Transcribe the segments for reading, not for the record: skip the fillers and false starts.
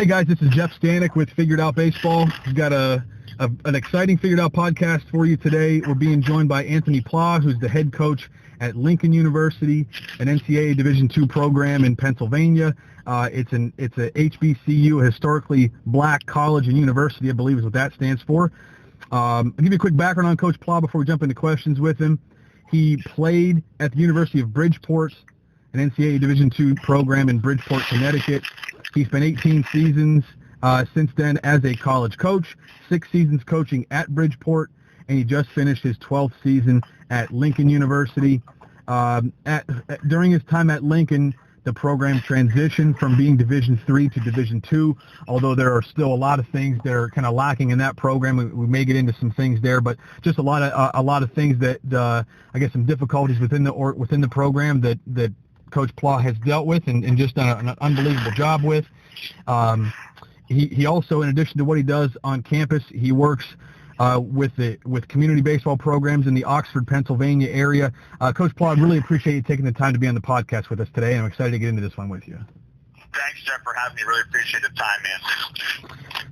Hey guys, this is Jeff Stanek with Figured Out Baseball. We've got an exciting Figured Out podcast for you today. We're being joined by Anthony Pla, who's the head coach at Lincoln University, an NCAA Division II program in Pennsylvania. It's a HBCU, a historically black college and university, I believe is what that stands for. I'll give you a quick background on Coach Pla before we jump into questions with him. He played at the University of Bridgeport, an NCAA Division II program in Bridgeport, Connecticut. He spent 18 seasons since then as a college coach, 6 seasons coaching at Bridgeport, and he just finished his 12th season at Lincoln University. During his time at Lincoln, the program transitioned from being Division III to Division II, although there are still a lot of things that are kind of lacking in that program. We may get into some things there, but just a lot of things that I guess some difficulties within the program that Coach Pla has dealt with and just done an unbelievable job with. He also, in addition to what he does on campus, he works with community baseball programs in the Oxford, Pennsylvania area. Coach Pla, I really appreciate you taking the time to be on the podcast with us today, and I'm excited to get into this one with you. Thanks, Jeff, for having me. Really appreciate the time, man.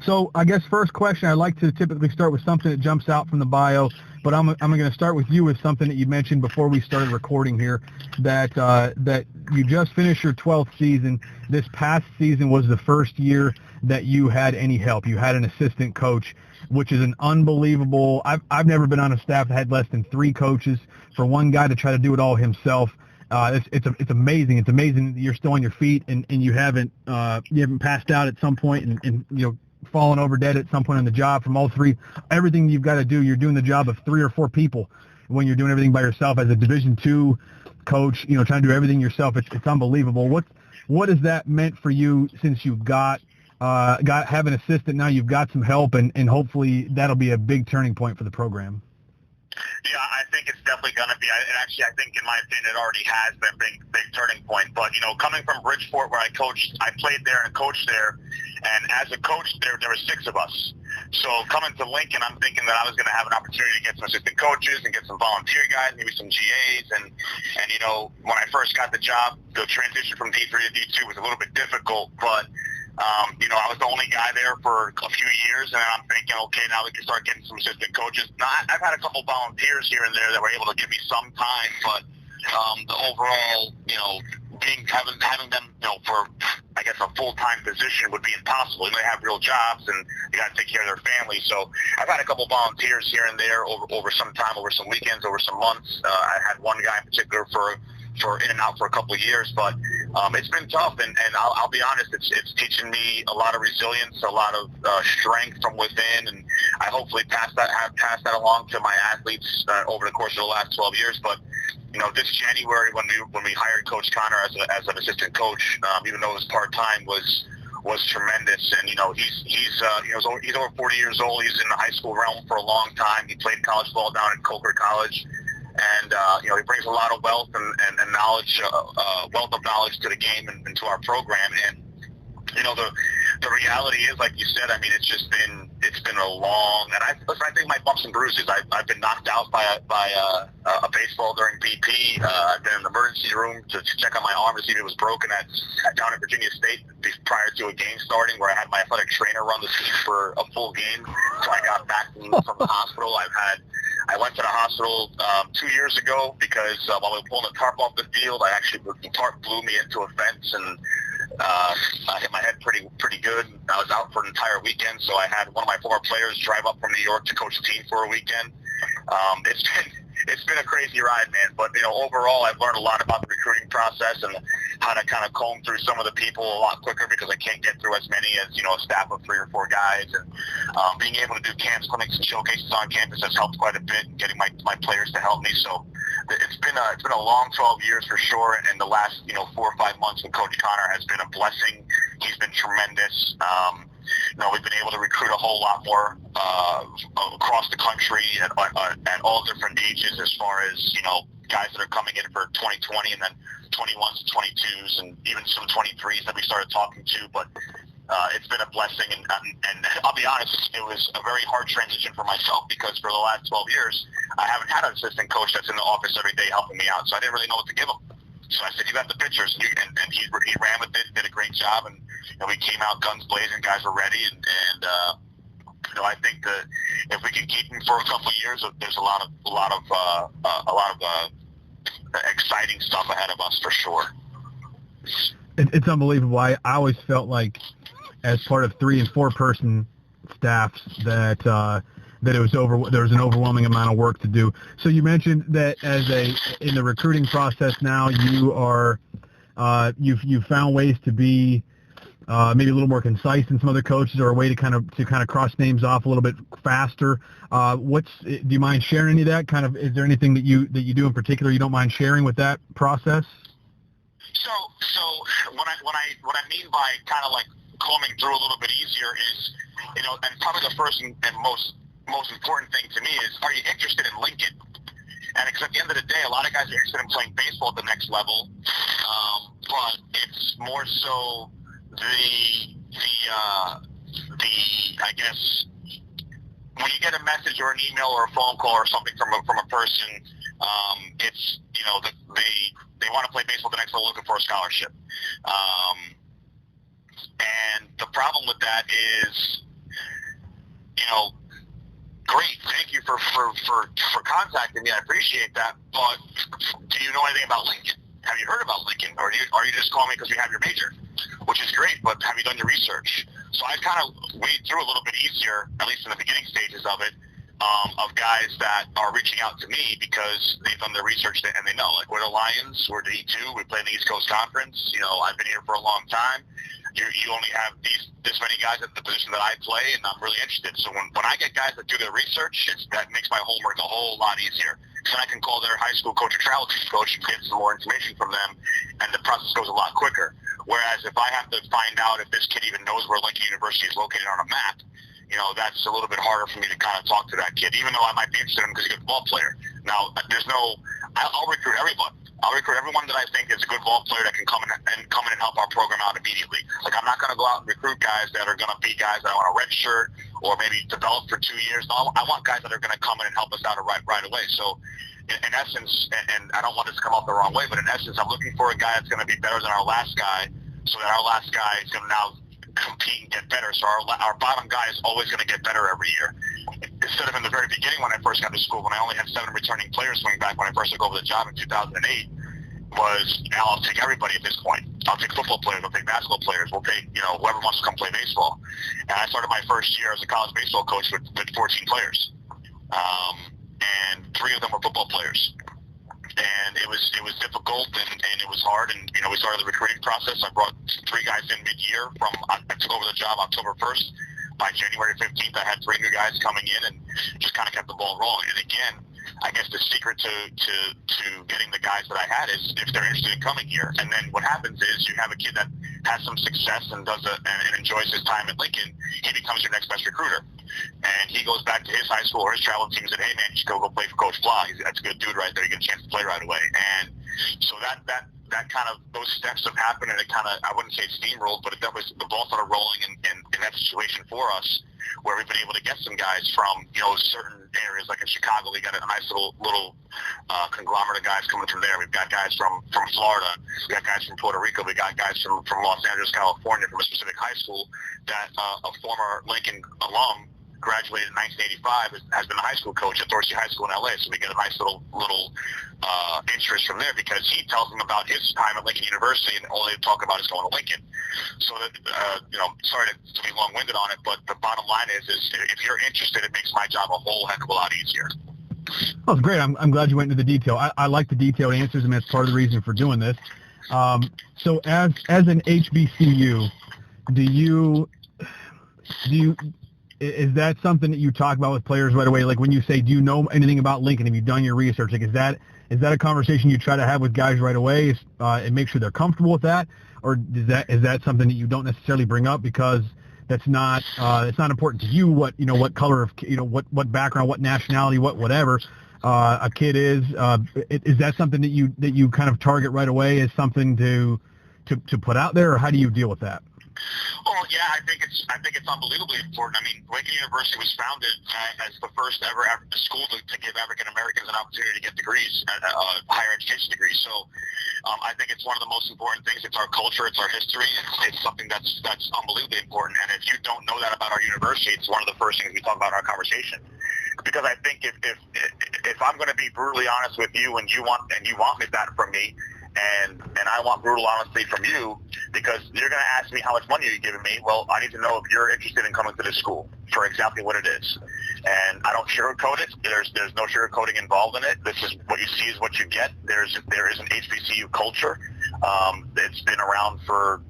So I guess first question, I like to typically start with something that jumps out from the bio, but I'm going to start with you with something that you mentioned before we started recording here, that you just finished your 12th season. This past season was the first year that you had any help. You had an assistant coach, which is an unbelievable. I've never been on a staff that had less than 3 coaches. For one guy to try to do it all himself, it's amazing. It's amazing that you're still on your feet and you haven't passed out at some point and fallen over dead at some point on the job from all 3. Everything you've got to do, you're doing the job of 3 or 4 people when you're doing everything by yourself as a Division II coach. Trying to do everything yourself. It's unbelievable. What has that meant for you since you have an assistant now? You've got some help and hopefully that'll be a big turning point for the program. Yeah, I think it's definitely going to be. And actually, I think, in my opinion, it already has been a big turning point. But, coming from Bridgeport where I played there and coached there, and as a coach there were 6 of us. So coming to Lincoln, I'm thinking that I was going to have an opportunity to get some assistant coaches and get some volunteer guys, maybe some GAs. And when I first got the job, the transition from D3 to D2 was a little bit difficult, but I was the only guy there for a few years, and I'm thinking, okay, now we can start getting some assistant coaches. Now, I've had a couple volunteers here and there that were able to give me some time, but the overall, having them, for, I guess, a full-time position would be impossible. They have real jobs, and they got to take care of their families. So I've had a couple volunteers here and there over some time, over some weekends, over some months. I had one guy in particular for in and out for a couple of years, but it's been tough, and I'll be honest, it's teaching me a lot of resilience, a lot of strength from within, and I hopefully have passed that along to my athletes over the course of the last 12 years. But this January when we hired Coach Connor as an assistant coach, even though it was part-time, was tremendous. And he's over 40 years old. He's in the high school realm for a long time. He played college ball down at Coker College. And, he brings a lot of wealth and knowledge, wealth of knowledge to the game and to our program. And, the reality is, like you said, I mean, it's been a long, and I think my bumps and bruises, I've been knocked out by a baseball during BP. I've been in the emergency room to check on my arm to see if it was broken down at Virginia State prior to a game starting, where I had my athletic trainer run the seats for a full game. So I got back from the hospital. I went to the hospital 2 years ago because while we were pulling the tarp off the field, the tarp blew me into a fence, and I hit my head pretty good. I was out for an entire weekend, so I had one of my former players drive up from New York to coach the team for a weekend. It's been a crazy ride, man. But overall, I've learned a lot about the recruiting process and how to kind of comb through some of the people a lot quicker because I can't get through as many as a staff of 3 or 4 guys. And being able to do camps, clinics, and showcases on campus has helped quite a bit in getting my players to help me. So it's been a long 12 years for sure. And the last 4 or 5 months with Coach Connor has been a blessing. He's been tremendous. We've been able to recruit a whole lot more across the country at all different ages, as far as guys that are coming in for 2020 and then 21s and 22s and even some 23s that we started talking to. But it's been a blessing, and I'll be honest, it was a very hard transition for myself because for the last 12 years I haven't had an assistant coach that's in the office every day helping me out, so I didn't really know what to give him. So I said, you got the pictures, and he ran with it, did a great job, and and we came out guns blazing. Guys were ready, and I think that if we can keep him for a couple of years, there's a lot of exciting stuff ahead of us for sure. It's unbelievable. I always felt like, as part of 3 and 4 person staffs, that it was there was an overwhelming amount of work to do. So you mentioned that in the recruiting process now, you are you've found ways to be maybe a little more concise than some other coaches, or a way to kind of cross names off a little bit faster. Do you mind sharing any of that? Is there anything that you do in particular you don't mind sharing with that process? So what I mean by kind of like combing through a little bit easier is, and probably the first and most important thing to me is, are you interested in Lincoln? And because at the end of the day, a lot of guys are interested in playing baseball at the next level, but it's more so the I guess when you get a message or an email or a phone call or something from a person, it's they want to play baseball at the next level, looking for a scholarship. And the problem with that is, great, thank you for contacting me. I appreciate that. But do you know anything about Lincoln? Have you heard about Lincoln? Or are you just calling me because you have your major? Which is great, but have you done your research? So I kind of wade through a little bit easier, at least in the beginning stages of it, of guys that are reaching out to me because they've done their research and they know, like, we're the Lions, we're the E2, we play in the East Coast Conference. I've been here for a long time. You only have this many guys at the position that I play, and I'm really interested. So when I get guys that do their research, that makes my homework a whole lot easier. So I can call their high school coach or travel team coach and get some more information from them, and the process goes a lot quicker. Whereas if I have to find out if this kid even knows where Lincoln University is located on a map, that's a little bit harder for me to kind of talk to that kid, even though I might be interested in him because he's a good ball player. Now, I'll recruit everyone. I'll recruit everyone that I think is a good ball player that can come in and help our program out immediately. Like, I'm not going to go out and recruit guys that are going to be guys that I want to redshirt or maybe develop for 2 years. No, I want guys that are going to come in and help us out right away. So, in essence, and I don't want this to come off the wrong way, but in essence, I'm looking for a guy that's going to be better than our last guy, so that our last guy is going to now compete and get better. So our bottom guy is always going to get better every year. Instead of in the very beginning when I first got to school, when I only had 7 returning players swing back when I first took over the job in 2008, was, I'll take everybody at this point. I'll take football players, I'll take basketball players, we'll take, whoever wants to come play baseball. And I started my first year as a college baseball coach with 14 players. And 3 of them were football players. And it was difficult and it was hard, and we started the recruiting process. I brought 3 guys in mid-year. I took over the job October 1st. By January 15th, I had 3 new guys coming in and just kind of kept the ball rolling. And again, I guess the secret to getting the guys that I had is if they're interested in coming here. And then what happens is you have a kid that has some success and and enjoys his time at Lincoln. He becomes your next best recruiter. And he goes back to his high school or his travel team and said, hey, man, you should go play for Coach Blah. That's a good dude right there. You get a chance to play right away. And so that kind of, those steps have happened, and it kind of, I wouldn't say steamrolled, but the ball started rolling in that situation for us, where we've been able to get some guys from, certain areas. Like in Chicago, we got a nice little conglomerate of guys coming from there. We've got guys from Florida. We got guys from Puerto Rico. We got guys from Los Angeles, California, from a specific high school that a former Lincoln alum graduated in 1985, has been a high school coach at Dorsey High School in LA. So we get a nice little interest from there, because he tells them about his time at Lincoln University, and all they talk about is going to Lincoln. So that, sorry to be long-winded on it, but the bottom line is if you're interested, it makes my job a whole heck of a lot easier. Oh, it's great. I'm glad you went into the detail. I like the detailed answers, and that's part of the reason for doing this. So as an HBCU, is that something that you talk about with players right away? Like when you say, do you know anything about Lincoln? Have you done your research? Like, is that a conversation you try to have with guys right away and make sure they're comfortable with that? Or is that something that you don't necessarily bring up because it's not important to you what color of, what background, what nationality, whatever a kid is? Is that something that you kind of target right away as something to put out there, or how do you deal with that? Well, yeah, I think it's unbelievably important. I mean, Lincoln University was founded as the first ever school to give African Americans an opportunity to get degrees, higher education degrees. So I think it's one of the most important things. It's our culture, it's our history. It's something that's unbelievably important. And if you don't know that about our university, it's one of the first things we talk about in our conversation. Because I think if I'm going to be brutally honest with you, and you want that from me, and I want brutal honesty from you, because you're going to ask me how much money you're giving me. Well, I need to know if you're interested in coming to this school for exactly what it is. And I don't sugarcoat it. There's no sugarcoating involved in it. This is what you see is what you get. There is an HBCU culture. It's been around for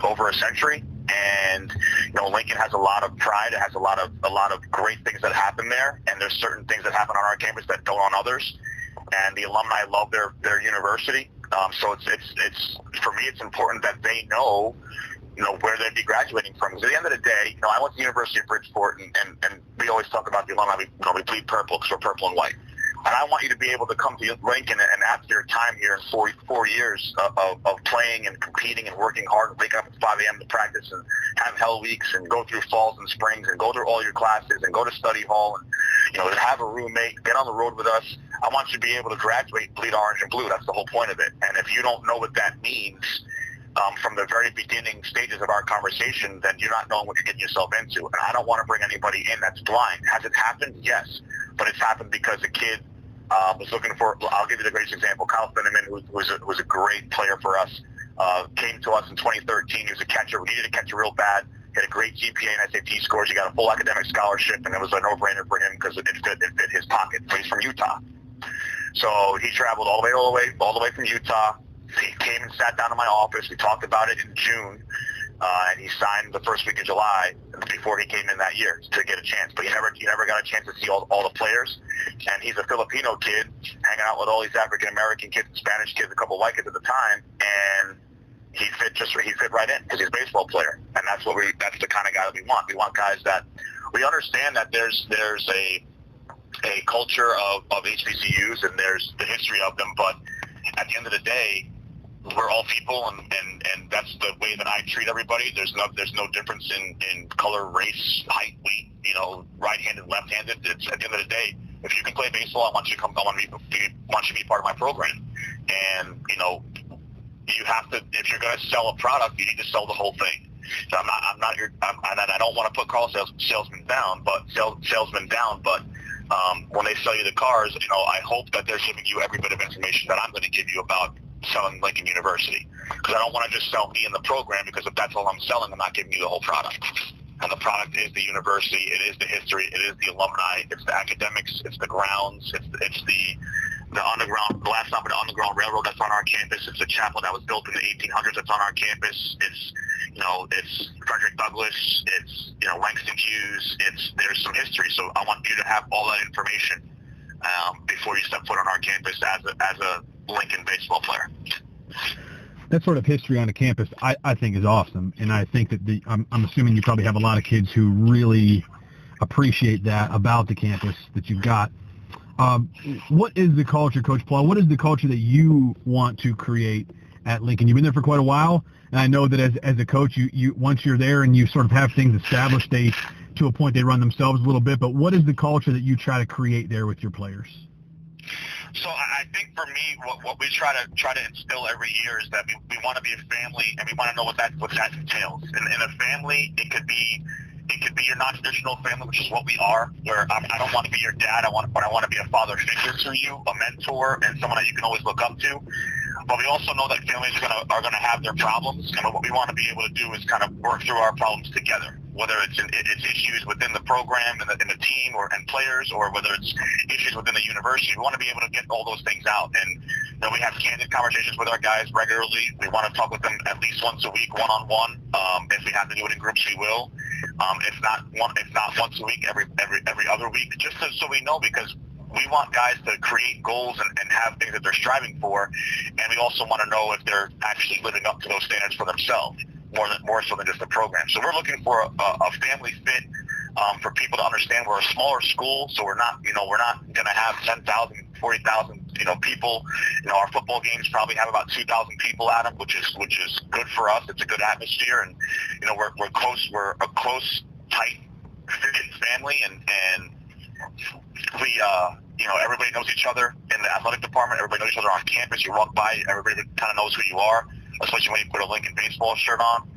over a century. And Lincoln has a lot of pride. It has a lot of great things that happen there, and there's certain things that happen on our campus that don't on others. And the alumni love their university. So it's for me, it's important that they know where they'd be graduating from. Because at the end of the day, I went to the University of Bridgeport, and we always talk about the alumni. We bleed purple because we're purple and white. And I want you to be able to come to Lincoln, and after your time here in 4 years of playing and competing and working hard and waking up at 5 a.m. to practice and have hell weeks and go through falls and springs and go through all your classes and go to study hall and, have a roommate, get on the road with us. I want you to be able to graduate, bleed orange and blue. That's the whole point of it. And if you don't know what that means from the very beginning stages of our conversation, then you're not knowing what you're getting yourself into. And I don't want to bring anybody in that's blind. Has it happened? Yes. But it's happened because a kid was looking for, I'll give you the greatest example. Kyle Finneman, who was a great player for us, came to us in 2013. He was a catcher. We needed a catcher real bad. He had a great GPA and SAT scores. He got a full academic scholarship, and it was a no-brainer for him because it fit his pocket. But he's from Utah. So he traveled all the way from Utah. He came and sat down in my office. We talked about it in June. And he signed the first week of July before he came in that year to get a chance. But he never got a chance to see all the players. And he's a Filipino kid hanging out with all these African-American kids, Spanish kids, a couple of white kids at the time. And he fit right in because he's a baseball player. And that's the kind of guy that we want. We want guys that we understand that there's a culture of HBCUs and there's the history of them. But at the end of the day, we're all people, and that's the way that I treat everybody. There's no difference in color, race, height, weight, right-handed, left-handed. It's at the end of the day, if you can play baseball, I want you to come. I want you to be part of my program. And you have to. If you're going to sell a product, you need to sell the whole thing. So I don't want to put car salesmen down, but when they sell you the cars, I hope that they're giving you every bit of information that I'm going to give you about selling Lincoln University, because I don't want to just sell me in the program, because if that's all I'm selling, I'm not giving you the whole product. And the product is the university, it is the history, it is the alumni, it's the academics, it's the grounds, it's the underground, the last stop of the Underground Railroad that's on our campus. It's a chapel that was built in the 1800s that's on our campus. It's Frederick Douglass, it's Langston Hughes, there's some history. So I want you to have all that information before you step foot on our campus as a Lincoln baseball player. That sort of history on a campus, I think, is awesome, and I think that I'm assuming you probably have a lot of kids who really appreciate that about the campus that you've got. What is the culture, Coach Paul? What is the culture that you want to create at Lincoln? You've been there for quite a while, and I know that as a coach, you once you're there and you sort of have things established, to a point they run themselves a little bit. But what is the culture that you try to create there with your players? So I think for me, what we try to instill every year is that we want to be a family, and we want to know what that entails. And in a family, it could be your non-traditional family, which is what we are. Where I don't want to be your dad, but I want to be a father figure to you, a mentor, and someone that you can always look up to. But we also know that families are gonna have their problems, and what we want to be able to do is kind of work through our problems together. Whether it's issues within the program and the team and players, or whether it's issues within the university, we want to be able to get all those things out. And then we have candid conversations with our guys regularly. We want to talk with them at least once a week, one-on-one. If we have to do it in groups, we will. If not once a week, every other week, just so we know, because we want guys to create goals and have things that they're striving for, and we also want to know if they're actually living up to those standards for themselves, more so than just the program. So we're looking for a family fit, for people to understand we're a smaller school, so we're not going to have 10,000, 40,000 people. Our football games probably have about 2,000 people at them, which is good for us. It's a good atmosphere, and we're close. We're a close, tight family, and we everybody knows each other in the athletic department. Everybody knows each other on campus. You walk by, everybody kind of knows who you are, especially when you put a Lincoln baseball shirt on.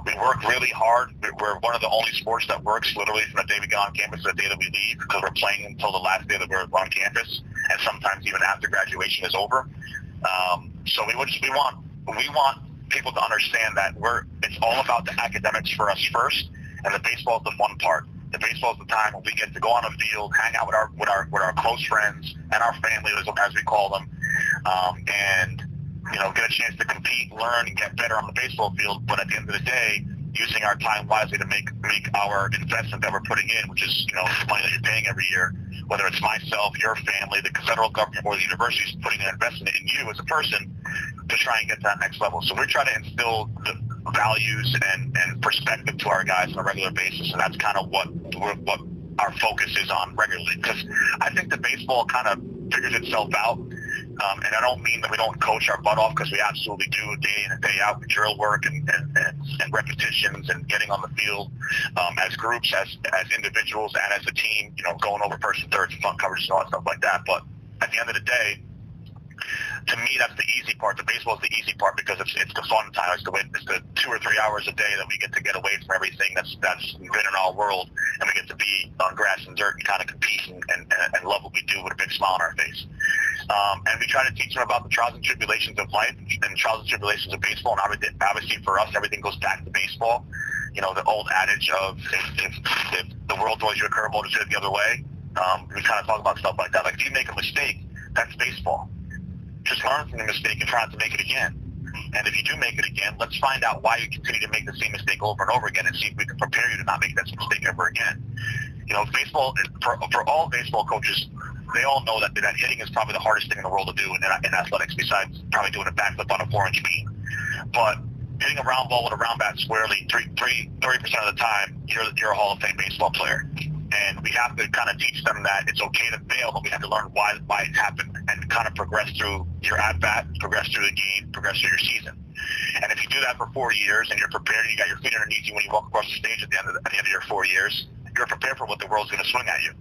We work really hard. We're one of the only sports that works literally from the day we get on campus to the day that we leave, because we're playing until the last day that we're on campus, and sometimes even after graduation is over. So we want people to understand that it's all about the academics for us first, and the baseball is the fun part. The baseball is the time when we get to go on the field, hang out with our close friends and our family, as we call them, and get a chance to compete, learn, and get better on the baseball field. But at the end of the day, using our time wisely to make our investment that we're putting in, which is the money that you're paying every year, whether it's myself, your family, the federal government, or the universities putting an investment in you as a person to try and get to that next level. So we try to instill the values and perspective to our guys on a regular basis, and that's kind of what our focus is on regularly, because I think the baseball kind of figures itself out. And I don't mean that we don't coach our butt off, because we absolutely do, day in and day out, with drill work and repetitions and getting on the field as groups, as individuals, and as a team, going over first and thirds and front coverage and all that stuff like that. But at the end of the day, to me, that's the easy part. The baseball is the easy part, because it's the fun time. It's the 2 or 3 hours a day that we get to get away from everything that's been in our world, and we get to be on grass and dirt and kind of compete and love what we do with a big smile on our face. And we try to teach them about the trials and tribulations of life and trials and tribulations of baseball. And obviously for us, everything goes back to baseball. The old adage of if the world throws you a curveball, just hit it the other way. We kind of talk about stuff like that. Like, if you make a mistake, that's baseball. Just learn from the mistake and try not to make it again. And if you do make it again, let's find out why you continue to make the same mistake over and over again, and see if we can prepare you to not make that same mistake ever again. Baseball, for all baseball coaches, they all know that hitting is probably the hardest thing in the world to do in athletics, besides probably doing a backflip on a 4-inch beam. But hitting a round ball with a round bat squarely 30% of the time, you're a Hall of Fame baseball player. And we have to kind of teach them that it's okay to fail, but we have to learn why it happened, and kind of progress through your at-bat, progress through the game, progress through your season. And if you do that for 4 years, and you're prepared, and you got your feet underneath you when you walk across the stage at the end of your 4 years, you're prepared for what the world's going to swing at you.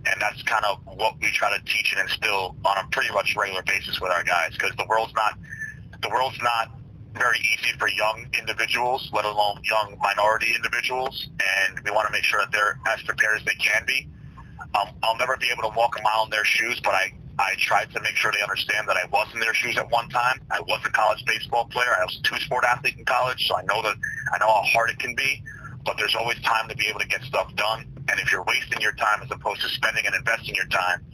And that's kind of what we try to teach and instill on a pretty much regular basis with our guys, because the world's not very easy for young individuals, let alone young minority individuals, and we want to make sure that they're as prepared as they can be. I'll never be able to walk a mile in their shoes, but I tried to make sure they understand that I was in their shoes at one time. I was a college baseball player. I was a 2-sport athlete in college, so I know how hard it can be, but there's always time to be able to get stuff done. And if you're wasting your time as opposed to spending and investing your time,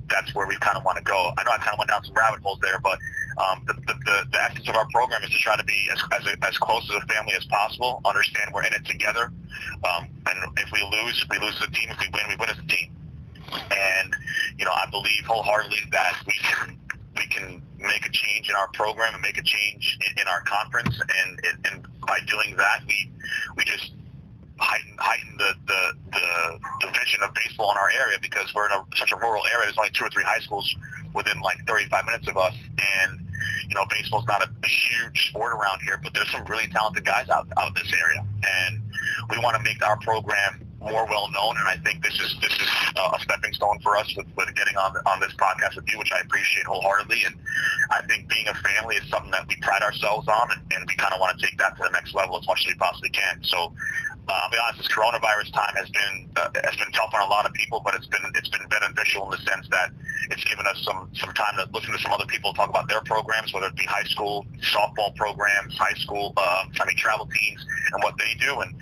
that's where we kind of want to go. I know I kind of went down some rabbit holes there, but the essence of our program is to try to be as close to the family as possible, understand we're in it together. And if we lose as a team. If we win as a team. And, I believe wholeheartedly that we can make a change in our program and make a change in our conference. And by doing that, we just heighten the vision of baseball in our area, because we're in such a rural area. There's only 2 or 3 high schools within like 35 minutes of us, and baseball's not a huge sport around here, but there's some really talented guys out in this area, and we want to make our program more well known. And I think this is a stepping stone for us with getting on this podcast with you, which I appreciate wholeheartedly. And I think being a family is something that we pride ourselves on, and we kind of want to take that to the next level as much as we possibly can. So I'll be honest, this coronavirus time has been tough on a lot of people, but it's been beneficial in the sense that it's given us some time to listen to some other people talk about their programs, whether it be high school softball programs, high school travel teams, and what they do. And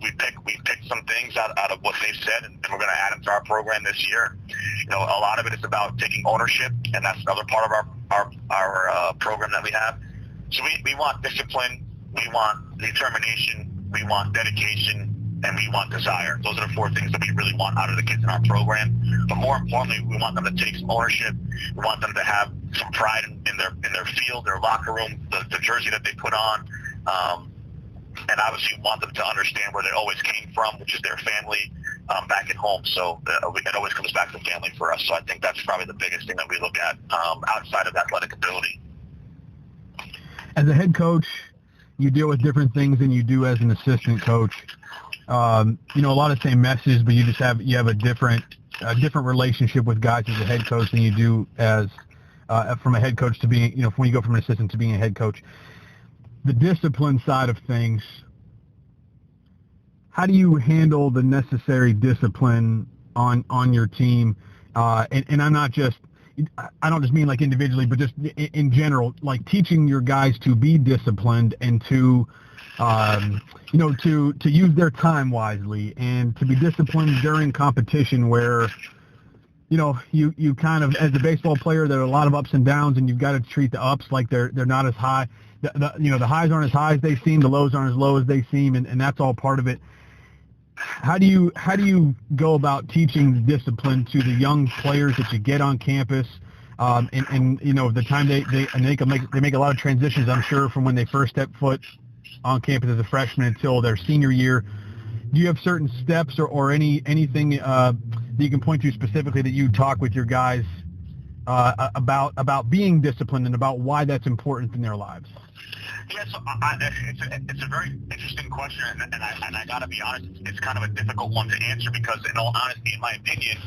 we picked some things out of what they've said, and we're going to add them to our program this year. A lot of it is about taking ownership, and that's another part of our program that we have. So we want discipline, we want determination, we want dedication, and we want desire. Those are the 4 things that we really want out of the kids in our program. But more importantly, we want them to take some ownership. We want them to have some pride in their field, their locker room, the jersey that they put on. And obviously we want them to understand where they always came from, which is their family, back at home. So it always comes back to family for us. So I think that's probably the biggest thing that we look at outside of athletic ability. As a head coach, you deal with different things than you do as an assistant coach. A lot of same messages, but you have a different relationship with guys as a head coach than you do as from a head coach to being, when you go from an assistant to being a head coach. The discipline side of things, how do you handle the necessary discipline on your team? And I don't just mean like individually, but just in general, like teaching your guys to be disciplined and to use their time wisely and to be disciplined during competition where, you kind of, as a baseball player, there are a lot of ups and downs, and you've got to treat the ups like they're not as high. The highs aren't as high as they seem, the lows aren't as low as they seem, and that's all part of it. How do you go about teaching discipline to the young players that you get on campus? The time they make a lot of transitions, I'm sure, from when they first step foot on campus as a freshman until their senior year. Do you have certain steps or anything that you can point to specifically that you talk with your guys about being disciplined and about why that's important in their lives? Yeah, so it's a very interesting question, and I got to be honest, it's kind of a difficult one to answer because, in all honesty, in my opinion,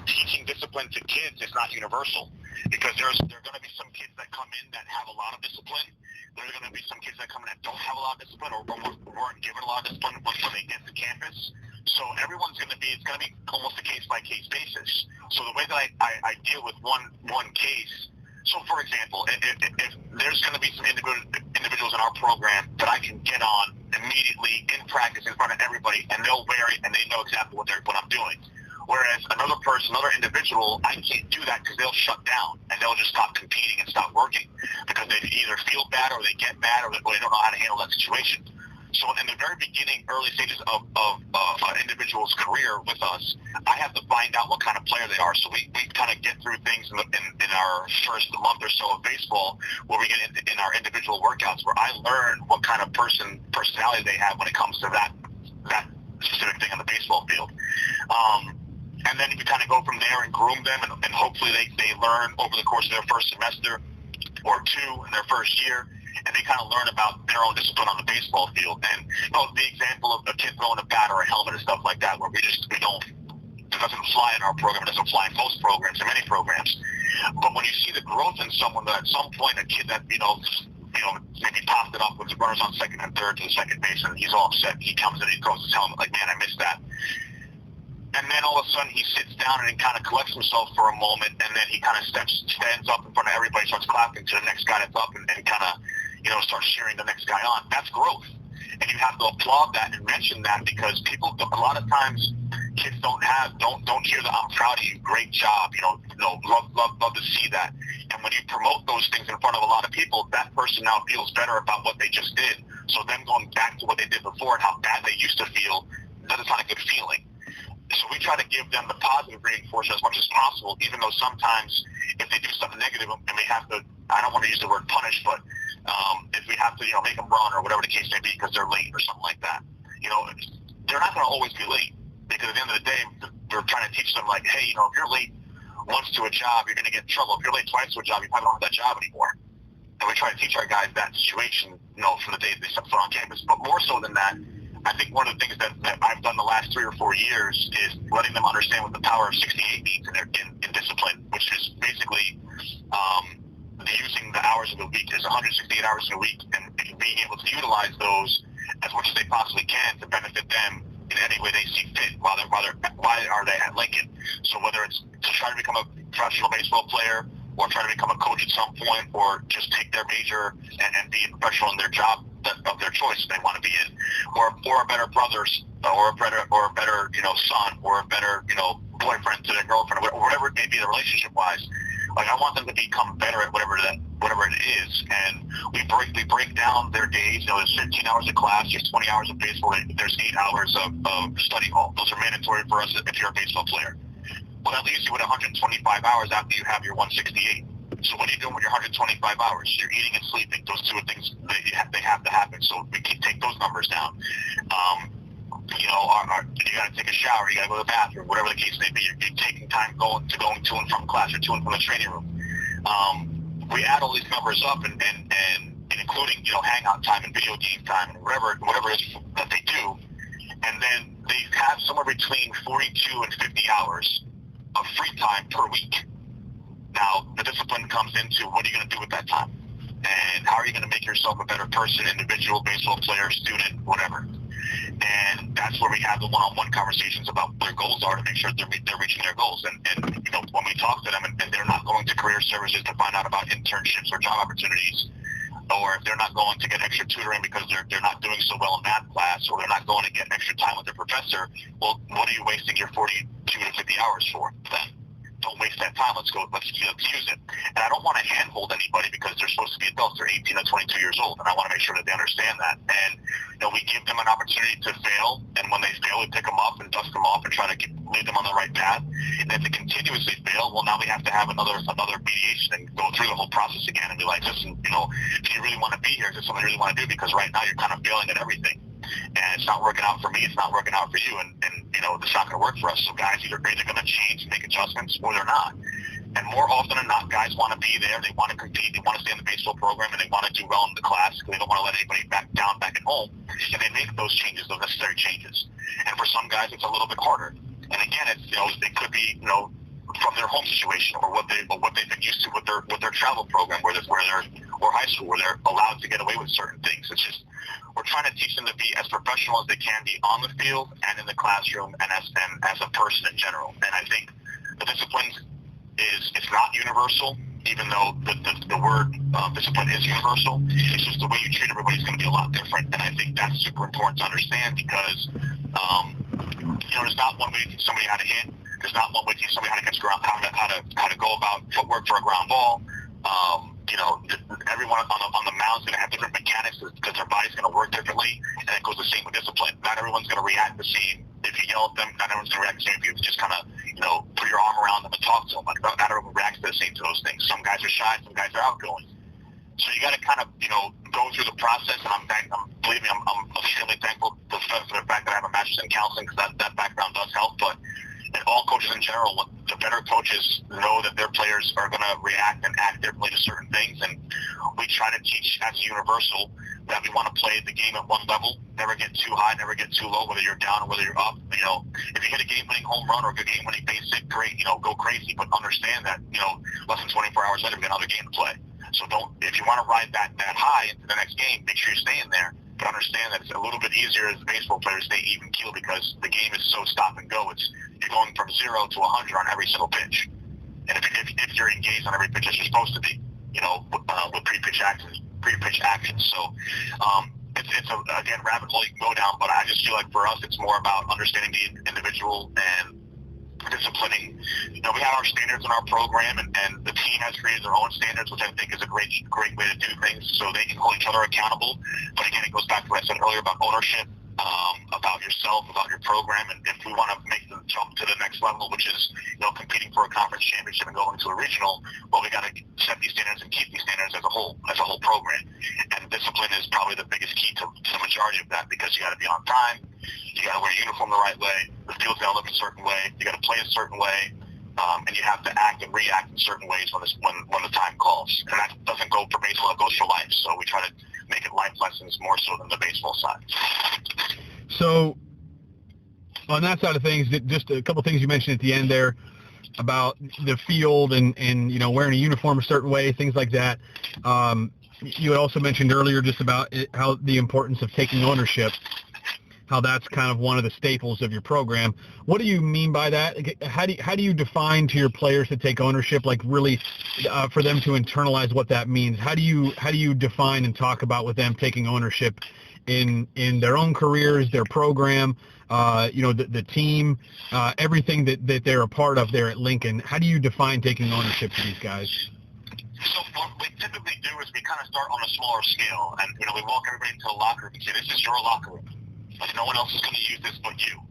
teaching discipline to kids is not universal because there are going to be some kids that come in that have a lot of discipline. There are going to be some kids that come in that don't have a lot of discipline or weren't given a lot of discipline when they get to campus. So it's going to be almost a case-by-case basis. So the way that I deal with one case, so for example, if there's going to be some individuals in our program that I can get on immediately in practice in front of everybody, and they'll wear it and they know exactly what I'm doing. Whereas another individual, I can't do that because they'll shut down and they'll just stop competing and stop working because they either feel bad or they get mad or they don't know how to handle that situation. So in the very beginning, early stages of an individual's career with us, I have to find out what kind of player they are. So we kind of get through things in our first month or so of baseball where we get in our individual workouts where I learn what kind of personality they have when it comes to that specific thing on the baseball field. And then we kind of go from there and groom them, and hopefully they learn over the course of their first semester or two in their first year, and they kind of learn about their own discipline on the baseball field. And the example of a kid throwing a bat or a helmet and stuff like that, where it doesn't fly in our program, it doesn't fly in most programs, in many programs. But when you see the growth in someone that at some point, a kid that maybe popped it up with the runners on second and third to the second base, and he's all upset. He comes in and he throws his helmet like, man, I missed that. And then all of a sudden he sits down and he kind of collects himself for a moment, and then he kind of stands up in front of everybody, starts clapping to the next guy that's up, and kind of, starts cheering the next guy on. That's growth. And you have to applaud that and mention that because people, a lot of times, kids don't hear the "I'm proud of you, great job," love to see that. And when you promote those things in front of a lot of people, that person now feels better about what they just did. So them going back to what they did before and how bad they used to feel, that's not a good feeling. So we try to give them the positive reinforcement as much as possible, even though sometimes if they do something negative and we have to, I don't want to use the word punish, but if we have to, make them run or whatever the case may be because they're late or something like that, they're not going to always be late because at the end of the day, we're trying to teach them like, hey, if you're late once to a job, you're going to get in trouble. If you're late twice to a job, you probably don't have that job anymore. And we try to teach our guys that situation, from the day they step foot on campus. But more so than that, I think one of the things that I've done the last 3 or 4 years is letting them understand what the power of 68 means in discipline, which is basically using the hours of the week. There's 168 hours in a week, and being able to utilize those as much as they possibly can to benefit them in any way they see fit while are they at Lincoln. So whether it's to try to become a professional baseball player or try to become a coach at some point or just take their major and be a professional in their job of their choice they want to be in, or a better brother, or a better son, or a better boyfriend to their girlfriend, or whatever it may be, the relationship wise. Like I want them to become better at whatever it is, and we break down their days. There's 15 hours of class, there's 20 hours of baseball, there's 8 hours of study hall. Those are mandatory for us if you're a baseball player. Well, that leaves you with 125 hours after you have your 168. So what are you doing with your 125 hours? You're eating and sleeping. Those two are things they have to happen. So we can take those numbers down. you got to take a shower, you got to go to the bathroom, whatever the case may be. You're taking time going to and from class or to and from the training room. We add all these numbers up and including, hangout time and video game time and whatever it is that they do. And then they have somewhere between 42 and 50 hours of free time per week. Now, the discipline comes into what are you going to do with that time? And how are you going to make yourself a better person, individual, baseball player, student, whatever? And that's where we have the one-on-one conversations about what their goals are to make sure they're reaching their goals. And when we talk to them and they're not going to career services to find out about internships or job opportunities, or if they're not going to get extra tutoring because they're not doing so well in math class, or they're not going to get extra time with their professor, well, what are you wasting your 42 to 50 hours for then? Don't waste that time. Let's use it. And I don't want to handhold anybody because they're supposed to be adults. They're 18 to 22 years old, and I want to make sure that they understand that. And we give them an opportunity to fail, and when they fail, we pick them up and dust them off and try to lead them on the right path. And if they continuously fail, well, now we have to have another mediation and go through the whole process again and be like, listen, do you really want to be here? Is this something you really want to do? Because right now you're kind of failing at everything. And it's not working out for me, it's not working out for you, and it's not going to work for us. So guys either going to change, make adjustments, or they're not. And more often than not, guys want to be there, they want to compete, they want to stay in the baseball program, and they want to do well in the class because they don't want to let anybody back at home. And they make those changes, those necessary changes. And for some guys, it's a little bit harder. And again, it could be from their home situation or what they've been used to with their travel program, or high school, where they're allowed to get away with certain things. It's just we're trying to teach them to be as professional as they can be on the field and in the classroom and as a person in general. And I think the disciplines it's not universal, even though the word discipline is universal. It's just the way you treat everybody is going to be a lot different. And I think that's super important to understand because there's not one way to teach somebody how to hit. There's not one way to teach somebody how to catch ground, how to go about footwork for a ground ball. Everyone on the mound is going to have different mechanics because their body's going to work differently, and it goes the same with discipline. Not everyone's going to react the same if you yell at them. Not everyone's going to react the same if you just kind of, put your arm around them and talk to them. Like, not everyone reacts the same to those things. Some guys are shy, some guys are outgoing. So you got to kind of, go through the process, and believe me, I'm extremely thankful for the fact that I have a master's in counseling because that background does help, but and all coaches in general, the better coaches know that their players are going to react and act differently to certain things. And we try to teach as a universal that we want to play the game at one level, never get too high, never get too low, whether you're down or whether you're up. If you hit a game-winning home run or a good game-winning base hit, great, go crazy. But understand that, less than 24 hours later, we got another game to play. So if you want to ride that high into the next game, make sure you're staying there. But understand that it's a little bit easier as a baseball player to stay even keel because the game is so stop and go. You're going from 0 to 100 on every single pitch. And if you're engaged on every pitch as you're supposed to be, with pre-pitch actions. So it's again, rabbit hole you can go down, but I just feel like for us, it's more about understanding the individual and disciplining. We have our standards in our program, and the team has created their own standards, which I think is a great way to do things so they can hold each other accountable. But again, it goes back to what I said earlier about ownership, about yourself, about your program, and if we want to make the jump to the next level, which is competing for a conference championship and going to a regional, well, we got to set these standards and keep these standards as a whole program. And discipline is probably the biggest key to the majority of that because you got to be on time, you got to wear your uniform the right way, the field's got to look a certain way, you got to play a certain way, and you have to act and react in certain ways when the time calls. And that doesn't go for baseball; it goes for life. So we try to make it life lessons more so than the baseball side. So on that side of things, just a couple things you mentioned at the end there about the field and wearing a uniform a certain way, things like that. You had also mentioned earlier just about how the importance of taking ownership, how that's kind of one of the staples of your program. What do you mean by that? How do you define to your players to take ownership, like really for them to internalize what that means? How do you define and talk about with them taking ownership in their own careers, their program, the team, everything that they're a part of there at Lincoln? How do you define taking ownership to these guys? So what we typically do is we kind of start on a smaller scale, and we walk everybody into the locker room and say, this is your locker room. Like, no one else is going to use this but you.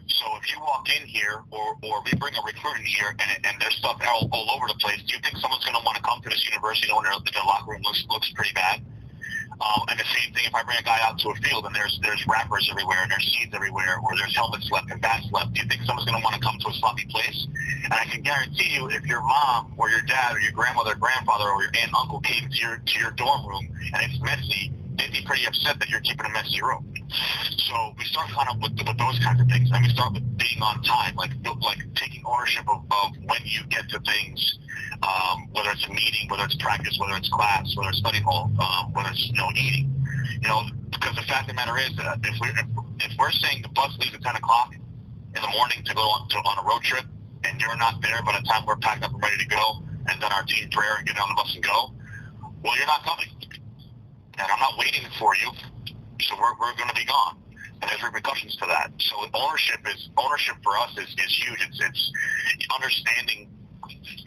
So if you walk in here or we bring a recruit in here and there's stuff all over the place, do you think someone's going to want to come to this university knowing their locker room looks pretty bad? And the same thing if I bring a guy out to a field and there's wrappers everywhere and there's seeds everywhere or there's helmets left and bats left. Do you think someone's going to want to come to a sloppy place? And I can guarantee you, if your mom or your dad or your grandmother, grandfather, or your aunt and uncle came to your dorm room and it's messy, they'd be pretty upset that you're keeping a messy room. So we start kind of with those kinds of things. And we start with being on time, like taking ownership of when you get to things, whether it's a meeting, whether it's practice, whether it's class, whether it's study hall, whether it's eating. Because the fact of the matter is that if we're saying the bus leaves at 10 o'clock in the morning to go on a road trip, and you're not there by the time we're packed up and ready to go, and then our team prayer and get on the bus and go, well, you're not coming. And I'm not waiting for you, so we're going to be gone. And there's repercussions to that. So ownership for us is huge. It's understanding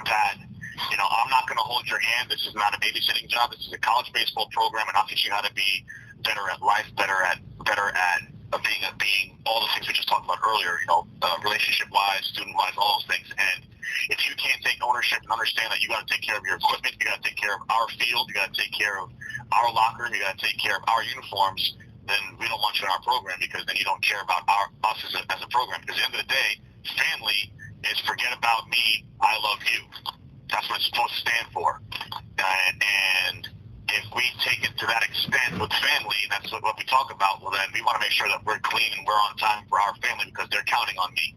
that, I'm not going to hold your hand. This is not a babysitting job. This is a college baseball program, and I'll teach you how to be better at life, better at being all the things we just talked about earlier, relationship-wise, student-wise, all those things. And if you can't take ownership and understand that you got to take care of your equipment, you got to take care of our field, you got to take care of our locker room, you got to take care of our uniforms, then we don't want you in our program, because then you don't care about us as a program. Because at the end of the day, family is forget about me, I love you. That's what it's supposed to stand for. And if we take it to that extent with family, and that's what we talk about, well, then we want to make sure that we're clean and we're on time for our family, because they're counting on me.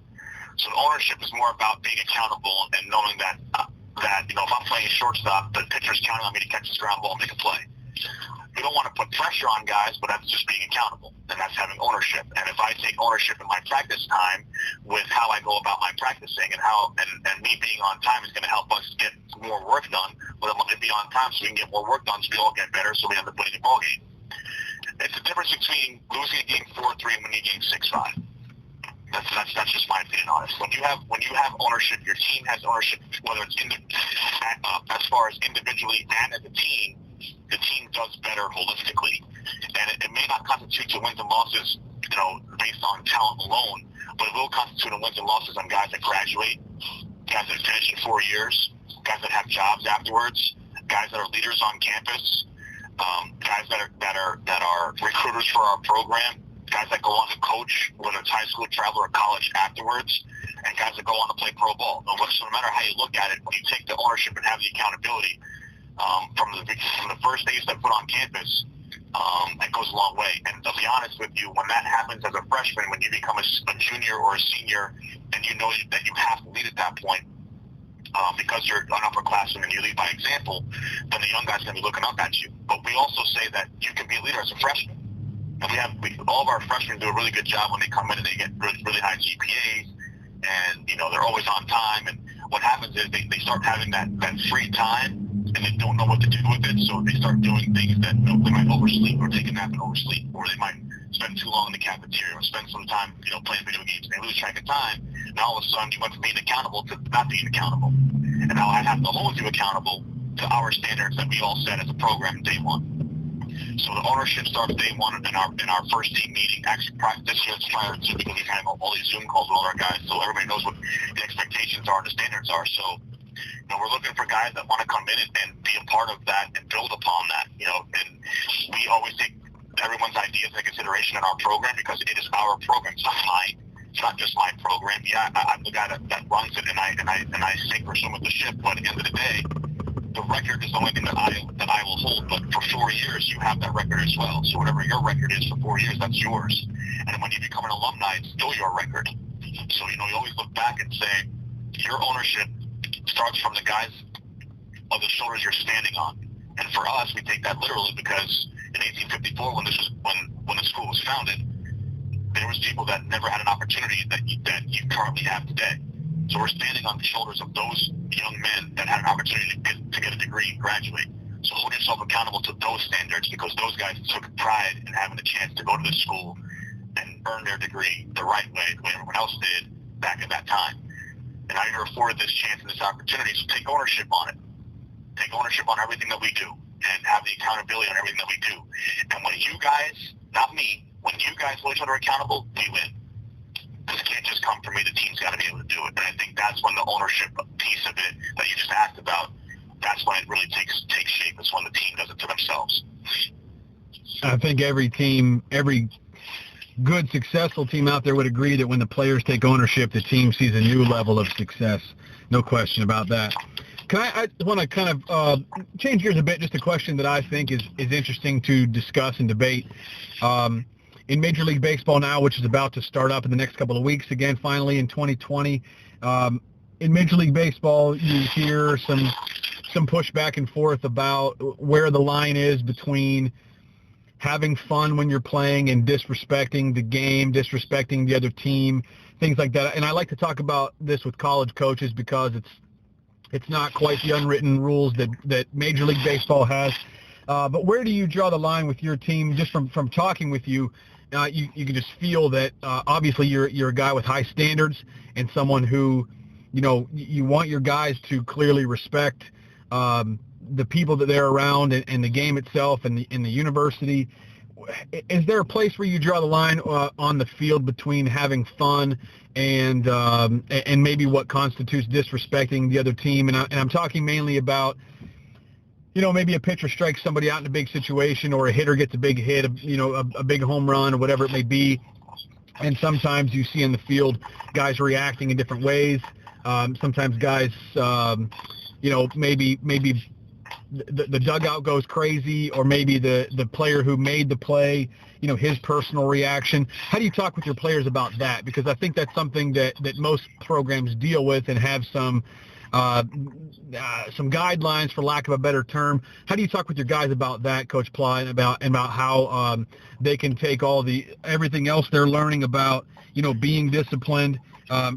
So ownership is more about being accountable and knowing that if I'm playing shortstop, the pitcher's counting on me to catch this ground ball and make a play. We don't want to put pressure on guys, but that's just being accountable, and that's having ownership. And if I take ownership in my practice time with how I go about my practicing and me being on time is going to help us get more work done, but I'm going to be on time so we can get more work done, so we all get better, so we end up winning a ball game. It's the difference between losing a game 4-3 and winning a game 6-5. That's just my opinion on it. When you have ownership, your team has ownership, whether it's as far as individually and as a team, the team does better holistically. And it may not constitute to wins and losses, based on talent alone, but it will constitute wins and losses on guys that graduate, guys that finish in 4 years, guys that have jobs afterwards, guys that are leaders on campus, guys that are recruiters for our program, guys that go on to coach, whether it's high school, travel, or college afterwards, and guys that go on to play pro ball. So no matter how you look at it, when you take the ownership and have the accountability, from the first day you step foot on campus, it goes a long way. And to be honest with you, when that happens as a freshman, when you become a junior or a senior, and you know that you have to lead at that point, because you're an upperclassman and you lead by example, then the young guy's going to be looking up at you. But we also say that you can be a leader as a freshman. And all of our freshmen do a really good job when they come in and they get really high GPAs, and they're always on time. And what happens is they start having that free time, and they don't know what to do with it, so they start doing things that they might oversleep, or take a nap and oversleep, or they might spend too long in the cafeteria, or spend some time playing video games, and they lose track of time. And all of a sudden you went from being accountable to not being accountable, and now I have to hold you accountable to our standards that we all set as a program day one. So the ownership starts day one in our first team meeting. Actually, this year it's prior to, because we've had all these Zoom calls with all our guys, so everybody knows what the expectations are and the standards are. So we're looking for guys that want to come in and be a part of that and build upon that. And we always take everyone's ideas into consideration in our program, because it is our program. It's not mine. It's not just my program. Yeah, I'm the guy that runs it, and I sink or swim with the ship. But at the end of the day, the record is the only thing that I will hold. But for 4 years, you have that record as well. So whatever your record is for 4 years, that's yours. And when you become an alumni, it's still your record. So you always look back and say your ownership starts from the guys of the shoulders you're standing on. And for us, we take that literally, because in 1854, when the school was founded, there was people that never had an opportunity that you currently have today. So we're standing on the shoulders of those young men that had an opportunity to get a degree and graduate. So hold yourself accountable to those standards, because those guys took pride in having a chance to go to this school and earn their degree the right way, the way everyone else did back at that time. And now you're afforded this chance and this opportunity, so take ownership on it. Take ownership on everything that we do, and have the accountability on everything that we do. And when you guys, not me, when you guys hold each other accountable, we win. Because it can't just come from me. The team's got to be able to do it. And I think that's when the ownership piece of it that you just asked about, that's when it really takes shape. It's when the team does it to themselves. I think every good, successful team out there would agree that when the players take ownership, the team sees a new level of success. No question about that. I want to kind of change gears a bit, just a question that I think is interesting to discuss and debate. In Major League Baseball now, which is about to start up in the next couple of weeks, again, finally in 2020, in Major League Baseball, you hear some push back and forth about where the line is between having fun when you're playing and disrespecting the game, disrespecting the other team, things like that. And I like to talk about this with college coaches because it's not quite the unwritten rules that Major League Baseball has. But where do you draw the line with your team? Just from talking with you, you can just feel that obviously you're a guy with high standards and someone who, you want your guys to clearly respect the people that they're around and the game itself and the university. Is there a place where you draw the line on the field between having fun and maybe what constitutes disrespecting the other team? And I'm talking mainly about, maybe a pitcher strikes somebody out in a big situation, or a hitter gets a big hit, a big home run or whatever it may be. And sometimes you see in the field guys reacting in different ways. Sometimes guys, maybe the dugout goes crazy, or maybe the player who made the play, his personal reaction. How do you talk with your players about that? Because I think that's something that most programs deal with and have some guidelines, for lack of a better term. How do you talk with your guys about that, Coach Ply, and about how they can take everything else they're learning about, being disciplined,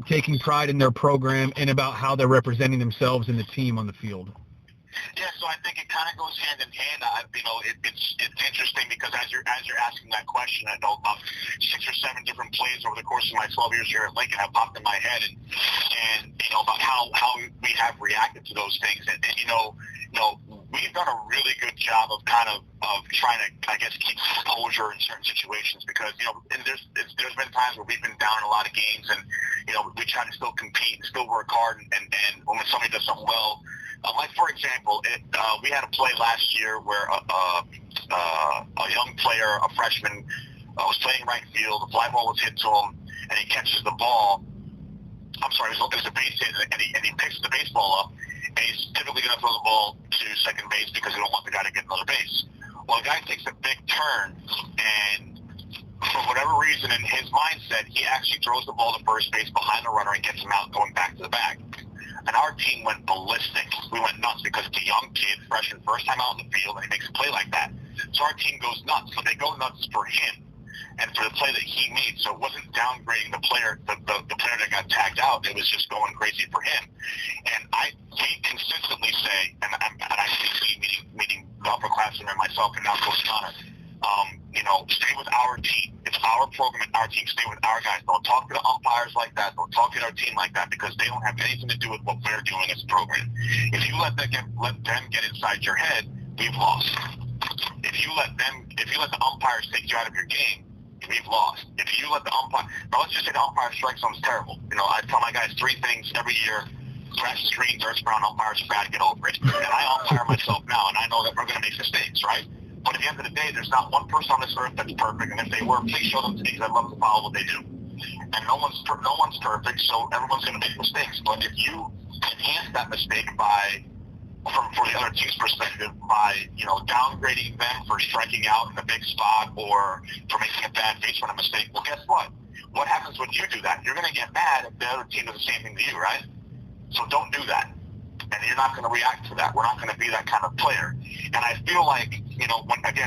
taking pride in their program, and about how they're representing themselves and the team on the field? Yeah, so I think it kind of goes hand in hand. It's interesting because as you're asking that question, I know about 6 or 7 different plays over the course of my 12 years here at Lincoln have popped in my head, and about how we have reacted to those things, and we've done a really good job of trying to, I guess, keep composure in certain situations, because and there's been times where we've been down in a lot of games, and we try to still compete and still work hard, and when somebody does something well. Like, for example, we had a play last year where a young player, a freshman, was playing right field. The fly ball was hit to him, and he catches the ball. I'm sorry, it was a base hit, and he picks the baseball up, and he's typically going to throw the ball to second base because he don't want the guy to get another base. Well, the guy takes a big turn, and for whatever reason, in his mindset, he actually throws the ball to first base behind the runner and gets him out going back to the bag. And our team went ballistic. We went nuts because it's a young kid, freshman, first time out in the field, and he makes a play like that. So our team goes nuts. So they go nuts for him and for the play that he made. So it wasn't downgrading the player, the player that got tagged out. It was just going crazy for him. And we consistently say, and I say meaning the upperclassmen and myself and now Coach Connor, stay with our team. It's our program and our team. Stay with our guys. Don't talk to the umpires like that. Don't talk to our team like that, because they don't have anything to do with what we're doing as a program. If you let them get inside your head, we've lost. If you let the umpires take you out of your game, we've lost. If you let the umpire, now let's just say the umpire strike zone's terrible. I tell my guys 3 things every year: grass is green, dirt's brown, umpires are bad, get over it. And I umpire myself now, and I know that we're going to make mistakes, right? But at the end of the day, there's not one person on this earth that's perfect, and if they were, please show them to me, because I'd love to follow what they do. And no one's perfect, so everyone's going to make mistakes. But if you enhance that mistake from the other team's perspective, by downgrading them for striking out in a big spot or for making a bad base run mistake, well, guess what? What happens when you do that? You're going to get mad if the other team does the same thing to you, right? So don't do that. And you're not going to react to that. We're not going to be that kind of player. And I feel like,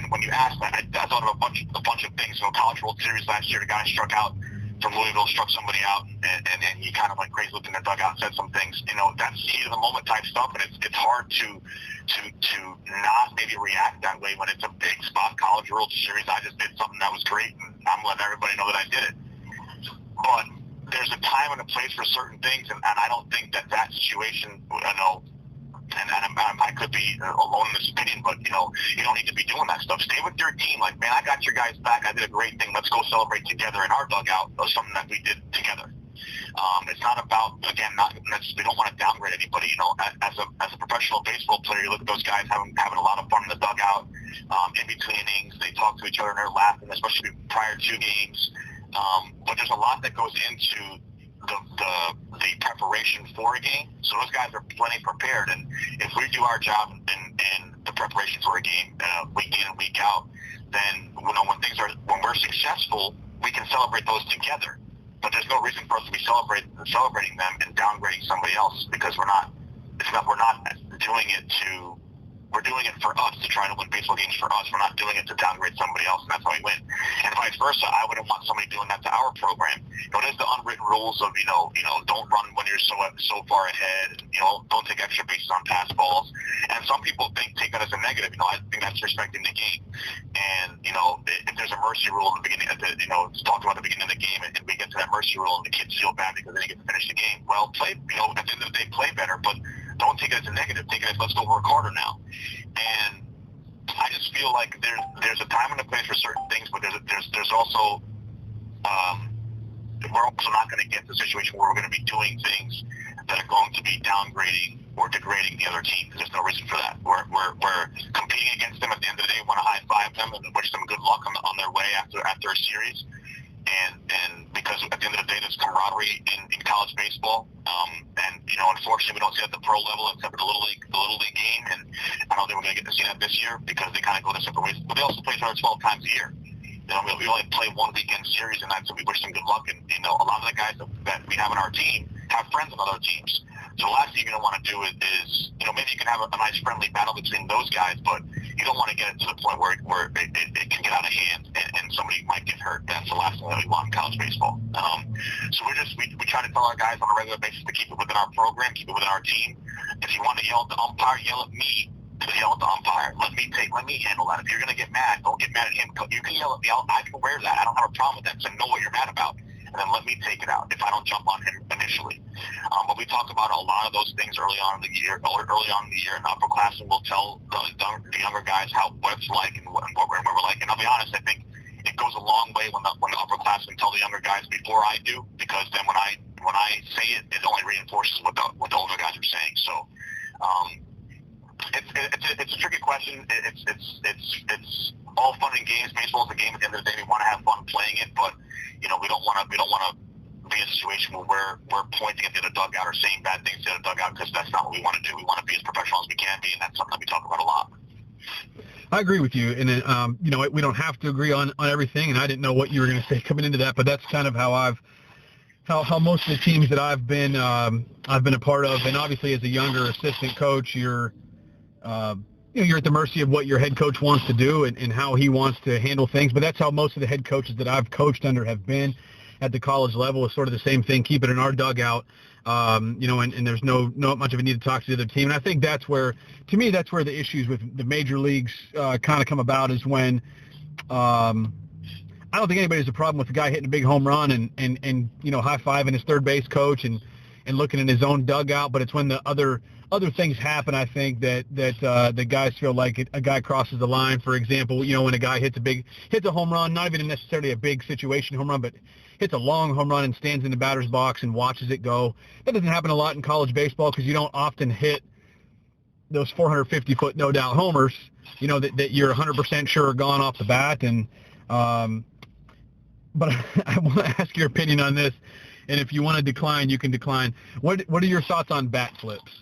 when you ask that, I thought of a bunch of things. College World Series last year, the guy struck out from Louisville, struck somebody out, and he kind of like crazy looked in the dugout, said some things. That's heat of the moment type stuff, and it's hard to not maybe react that way when it's a big spot. College World Series, I just did something that was great, and I'm letting everybody know that I did it. But there's a time and a place for certain things, and I don't think that situation, and I could be alone in this opinion, but you don't need to be doing that stuff. Stay with your team. Like, man, I got your guys back. I did a great thing. Let's go celebrate together in our dugout, or something that we did together. It's not about, again, we don't want to downgrade anybody. As a professional baseball player, you look at those guys having a lot of fun in the dugout. in between innings. They talk to each other and they're laughing, especially prior to games. But there's a lot that goes into the preparation for a game. So those guys are plenty prepared. And if we do our job in the preparation for a game week in and week out, then when we're successful, we can celebrate those together. But there's no reason for us to be celebrating them and downgrading somebody else, because we're not doing it to. We're doing it for us, to try to win baseball games for us. We're not doing it to downgrade somebody else, and that's how we win. And vice versa, I wouldn't want somebody doing that to our program. There's the unwritten rules of, don't run when you're so far ahead. Don't take extra bases on pass balls. And some people take that as a negative. I think that's respecting the game. And, if there's a mercy rule in the beginning, it's talked about at the beginning of the game, and we get to that mercy rule and the kids feel bad because they didn't get to finish the game. Well, at the end of the day, play better, but don't take it as a negative. Take it as, let's go work harder now. And I just feel like there's a time and a place for certain things, but there's also we're also not going to get to a situation where we're going to be doing things that are going to be downgrading or degrading the other team, because there's no reason for that. We're competing against them. At the end of the day, we want to high five them and wish them good luck on their way after a series. And because at the end of the day, there's camaraderie in college baseball. Unfortunately, we don't see it at the pro level except for the little league game. And I don't think we're going to get to see that this year because they kind of go their separate ways. But they also play each other 12 times a year. We only play one weekend series, and so we wish them good luck. And a lot of the guys that we have on our team have friends on other teams. So the last thing you're going to want to do is maybe you can have a nice friendly battle between those guys, but you don't want to get it to the point where it can get out of hand and somebody might get hurt. That's the last thing that we want in college baseball. So we try to tell our guys on a regular basis to keep it within our program, keep it within our team. If you want to yell at the umpire, yell at me. Yell at the umpire. Let me handle that. If you're going to get mad, don't get mad at him. You can yell at me. I can wear that. I don't have a problem with that. So know what you're mad about, and then let me take it out if I don't jump on him initially. But we talk about a lot of those things early on in the year. And upperclassmen will tell the younger guys what it's like and what we're like. And I'll be honest, I think it goes a long way when the upperclassmen tell the younger guys before I do, because then when I say it, it only reinforces what the older guys are saying. So. It's a tricky question. It's all fun and games. Baseball is a game. At the end of the day, we want to have fun playing it, but we don't want to be in a situation where we're pointing at the other dugout or saying bad things to the other dugout, because that's not what we want to do. We want to be as professional as we can be, and that's something that we talk about a lot. I agree with you, and we don't have to agree on everything. And I didn't know what you were going to say coming into that, but that's kind of how most of the teams that I've been a part of, and obviously as a younger assistant coach, you're at the mercy of what your head coach wants to do and how he wants to handle things. But that's how most of the head coaches that I've coached under have been at the college level, is sort of the same thing. Keep it in our dugout, and there's no much of a need to talk to the other team. And I think that's where the issues with the major leagues kind of come about, is when I don't think anybody has a problem with the guy hitting a big home run and high-fiving his third base coach and looking in his own dugout. But it's when the other things happen, I think, that the guys feel like a guy crosses the line. For example, when a guy hits a home run, not even necessarily a big situation home run, but hits a long home run and stands in the batter's box and watches it go. That doesn't happen a lot in college baseball, because you don't often hit those 450-foot no-doubt homers, that you're 100% sure are gone off the bat. And but I want to ask your opinion on this, and if you want to decline, you can decline. What are your thoughts on bat flips,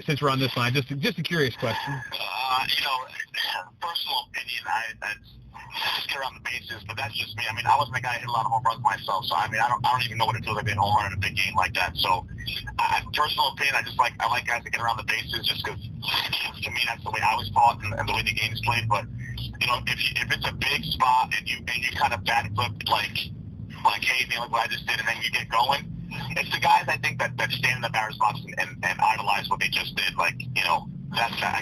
since we're on this line? Just a curious question. Personal opinion, I just get around the bases, but that's just me. I mean, I wasn't a guy who hit a lot of home runs myself, so I don't even know what it feels like being a home run in a big game like that. So, personal opinion, I like guys that get around the bases, just because to me that's the way I was taught and the way the game is played. But if it's a big spot and you kind of backflip like hey man, look what I just did, and then you get going. It's the guys, I think, that stand in the batter's box and idolize what they just did. I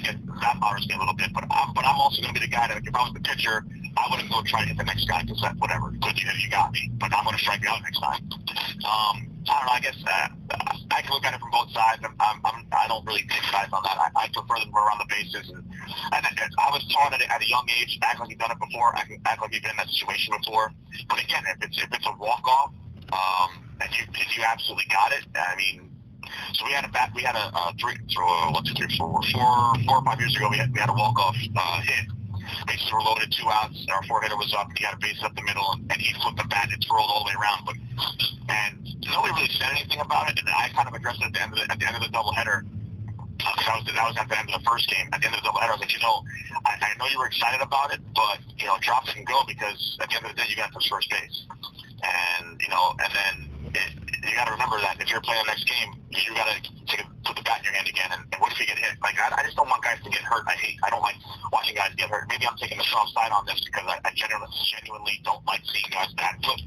guess that bothers me a little bit. But I'm also going to be the guy that, if I was the pitcher, I wouldn't go try to hit the next guy, because whatever, good, you got me. But I'm going to strike you out next time. I don't know. I guess I can look at it from both sides. I don't really take sides on that. I prefer them to go around the bases. And I was taught at a young age, act like you've done it before. Act like you've been in that situation before. But again, if it's a walk-off, and you absolutely got it. I mean, so we had a 4 or 5 years ago, we had a walk-off hit. bases were loaded, 2 outs, our four-hitter was up, he had a base up the middle, and he flipped the bat, it's rolled all the way around. And nobody really said anything about it, and I kind of addressed it at the end of the doubleheader. That was at the end of the first game. At the end of the doubleheader, I was like, I know you were excited about it, but, drop it and go, because at the end of the day, you got to touch first base. And, and then you got to remember that if you're playing the next game, you got to put the bat in your hand again. And what if you get hit? Like, I just don't want guys to get hurt. I don't like watching guys get hurt. Maybe I'm taking the soft side on this because I genuinely don't like seeing guys bad foot.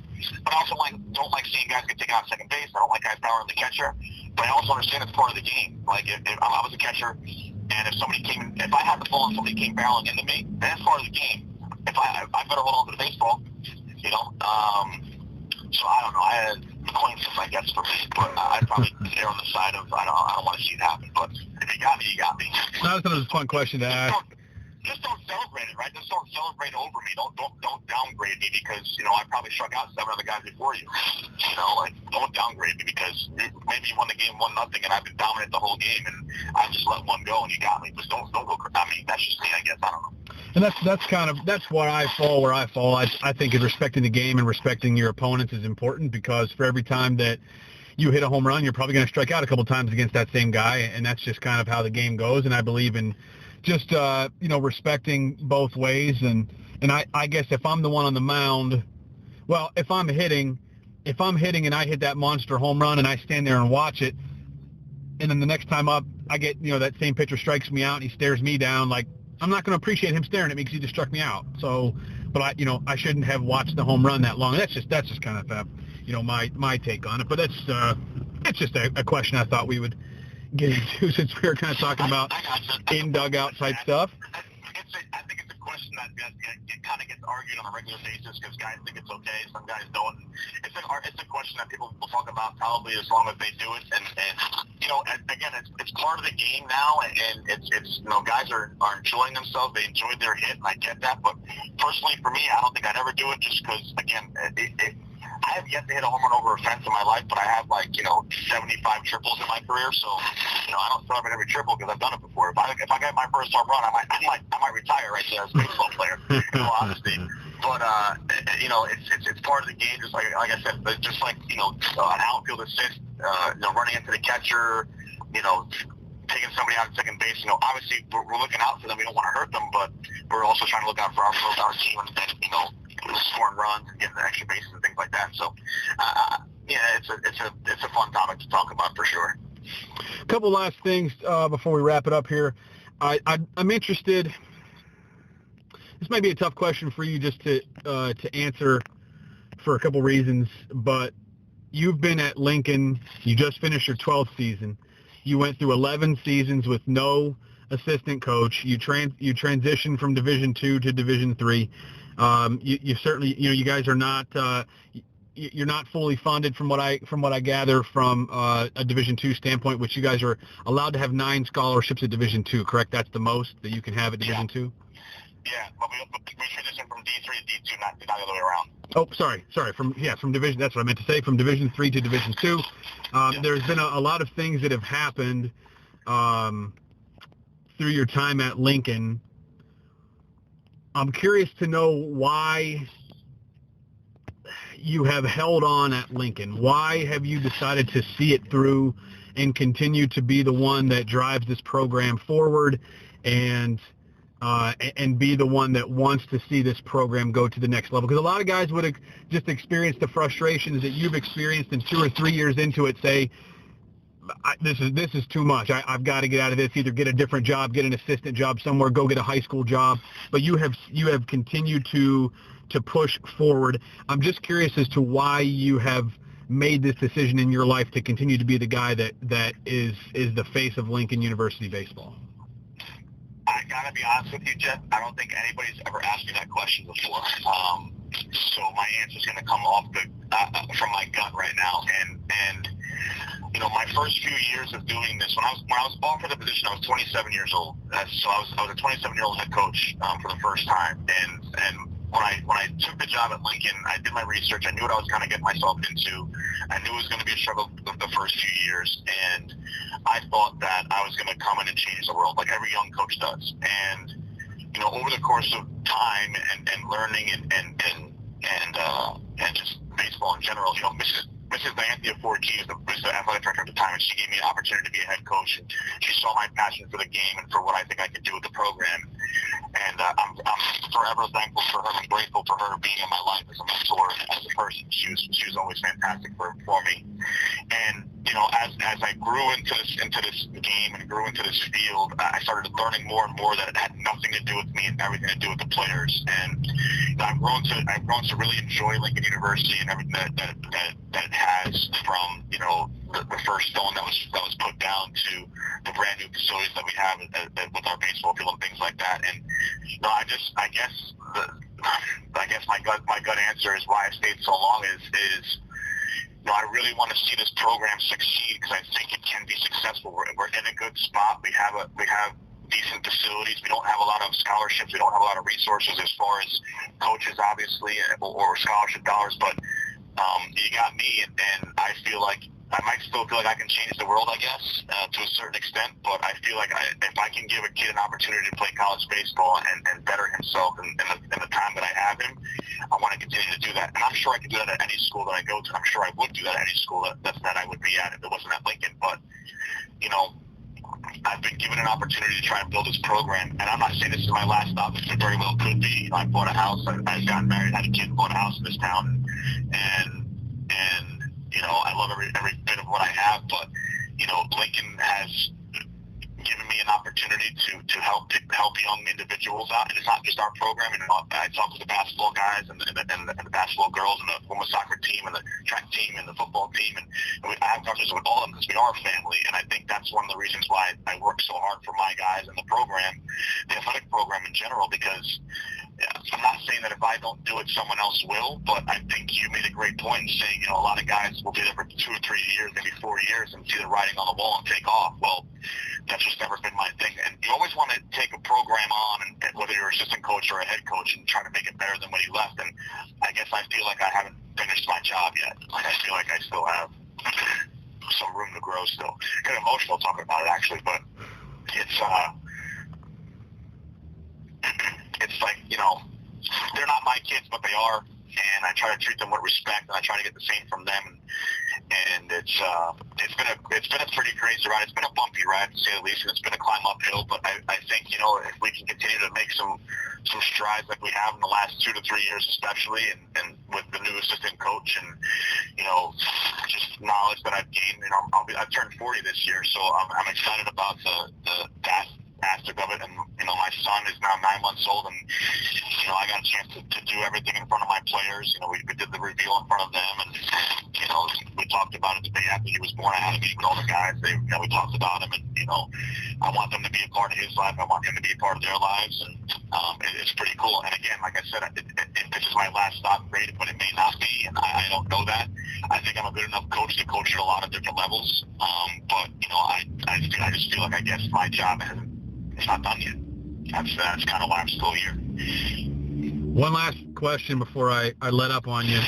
But I also don't like seeing guys get taken out second base. I don't like guys powering the catcher. But I also understand it's part of the game. Like, if I was a catcher, and if I had the ball and somebody came barreling into me, that's part of the game. I better hold on to the baseball, so I don't know. I had acquaintances, I guess, for me, but I'd probably err on the side of I don't want to see it happen. But if you got me, you got me. That was a fun question to ask. Just don't celebrate it, right? Just don't celebrate over me. Don't downgrade me because I probably struck out 7 other guys before you. Don't downgrade me because maybe you won the game 1-0 and I've been dominant the whole game and I just let one go and you got me. Just don't go. I mean, that's just me, I guess. I don't know. And that's where I fall. I think is respecting the game and respecting your opponents is important because for every time that you hit a home run, you're probably going to strike out a couple times against that same guy, and that's just kind of how the game goes. And I believe in just respecting both ways. And I guess if I'm the one on the mound, well, if I'm hitting and I hit that monster home run and I stand there and watch it, and then the next time up I get that same pitcher strikes me out and he stares me down, like I'm not going to appreciate him staring at me because he just struck me out. So, but I shouldn't have watched the home run that long. That's just kind of my take on it. But it's just a question I thought we would get into since we were kind of talking about in dugout type stuff. I think it's a question that it kind of gets argued on a regular basis because guys think it's okay, some guys don't. It's a question that people will talk about probably as long as they do it, and again, it's part of the game now, and it's guys are enjoying themselves. They enjoyed their hit, and I get that. But personally, for me, I don't think I'd ever do it just because, again, I have yet to hit a home run over a fence in my life, but I have 75 triples in my career, so I don't celebrate every triple because I've done it before. If I get my first home run, I might retire right there as a baseball player, in all honesty. But it's part of the game, just like I said, just like an outfield assist, running into the catcher, taking somebody out at second base. Obviously we're looking out for them. We don't want to hurt them, but we're also trying to look out for our team and scoring runs and getting the extra bases and things like that. So, it's a fun topic to talk about for sure. A couple last things before we wrap it up here. I'm interested. This might be a tough question for you just to answer for a couple reasons, but you've been at Lincoln. You just finished your 12th season. You went through 11 seasons with no assistant coach. You transitioned from Division II to Division III. You certainly, you guys are not, you're not fully funded from what I gather from a Division II standpoint, which you guys are allowed to have 9 scholarships at Division II, correct? That's the most that you can have at Division II? Yeah, but we transitioned from D3 to D2, not the other way around. Oh, sorry. From Division, that's what I meant to say, from Division III to Division II. There's been a lot of things that have happened through your time at Lincoln. I'm curious to know why you have held on at Lincoln. Why have you decided to see it through and continue to be the one that drives this program forward and be the one that wants to see this program go to the next level? Because a lot of guys would have just experienced the frustrations that you've experienced, and 2 or 3 years into it say, this is too much. I've got to get out of this. Either get a different job, get an assistant job somewhere, go get a high school job. But you have continued to push forward. I'm just curious as to why you have made this decision in your life to continue to be the guy that is the face of Lincoln University baseball. I gotta be honest with you, Jeff. I don't think anybody's ever asked me that question before. So my answer is going to come off from my gut right now. And my first few years of doing this, when I was offered the position, I was 27 years old. So I was a 27-year-old head coach for the first time. And when I took the job at Lincoln, I did my research. I knew what I was kind of getting myself into. I knew it was going to be a struggle the first few years, and I thought that I was going to come in and change the world like every young coach does. And over the course of time and learning and just baseball in general, Mrs. Dianthea Forkey was the athletic director at the time, and she gave me an opportunity to be a head coach, and she saw my passion for the game and for what I think I could do with the program. And I'm forever thankful for her and grateful for her being in my life as a mentor and as a person. She was always fantastic for me. And as I grew into this game and grew into this field, I started learning more and more that it had nothing to do with me and everything to do with the players. And I've grown to really enjoy Lincoln University and everything that it has, from the first stone that was put down to the brand new facilities that we have with our baseball field and things like that. And I guess my gut answer is why I stayed so long is I really want to see this program succeed, because I think it can be successful. We're in a good spot. We have decent facilities. We don't have a lot of scholarships. We don't have a lot of resources as far as coaches, obviously, or scholarship dollars. But you got me, and I feel like I might still feel like I can change the world, I guess, to a certain extent. But I feel like if I can give a kid an opportunity to play college baseball and better himself in the time that I have him, I want to continue to do that. And I'm sure I could do that at any school that I go to. I'm sure I would do that at any school that I would be at if it wasn't at Lincoln. But, I've been given an opportunity to try and build this program. And I'm not saying this is my last stop. This very well could be. I bought a house. I got married, had a kid, bought a house in this town. And I love every bit of what I have. But, Lincoln has given me an opportunity to help young individuals out. And it's not just our program. I talk with the basketball guys and the basketball girls and the women's soccer team and the track team and the football team. And I have conversations with all of them because we are a family. And I think that's one of the reasons why I work so hard for my guys and the program, the athletic program in general, because I'm not saying that if I don't do it, someone else will, but I think you made a great point in saying, a lot of guys will be there for 2 or 3 years, maybe 4 years, and see the writing on the wall and take off. Well, that's just never been my thing. And you always want to take a program on, and whether you're an assistant coach or a head coach, and try to make it better than when you left. And I guess I feel like I haven't finished my job yet. Like, I feel like I still have some room to grow still. Kind of emotional talking about it, actually, but it's like, they're not my kids, but they are, and I try to treat them with respect, and I try to get the same from them. And it's been a pretty crazy ride. It's been a bumpy ride, to say the least, and it's been a climb uphill. But I think if we can continue to make some strides like we have in the last 2 to 3 years, especially, and with the new assistant coach, and just knowledge that I've gained. I've turned 40 this year, so I'm excited about that aspect of it. And my son is now 9 months old, and I got a chance to do everything in front of my players. We did the reveal in front of them, and we talked about it the day after he was born. I had a meeting with all the guys. We talked about him, and I want them to be a part of his life. I want him to be a part of their lives, and it's pretty cool. And again, like I said, if this is my last stop, great, but it may not be, and I don't know that. I think I'm a good enough coach to coach at a lot of different levels, but I just feel like I guess my job it's not done yet. That's kind of why I'm still here. One last question before I let up on you.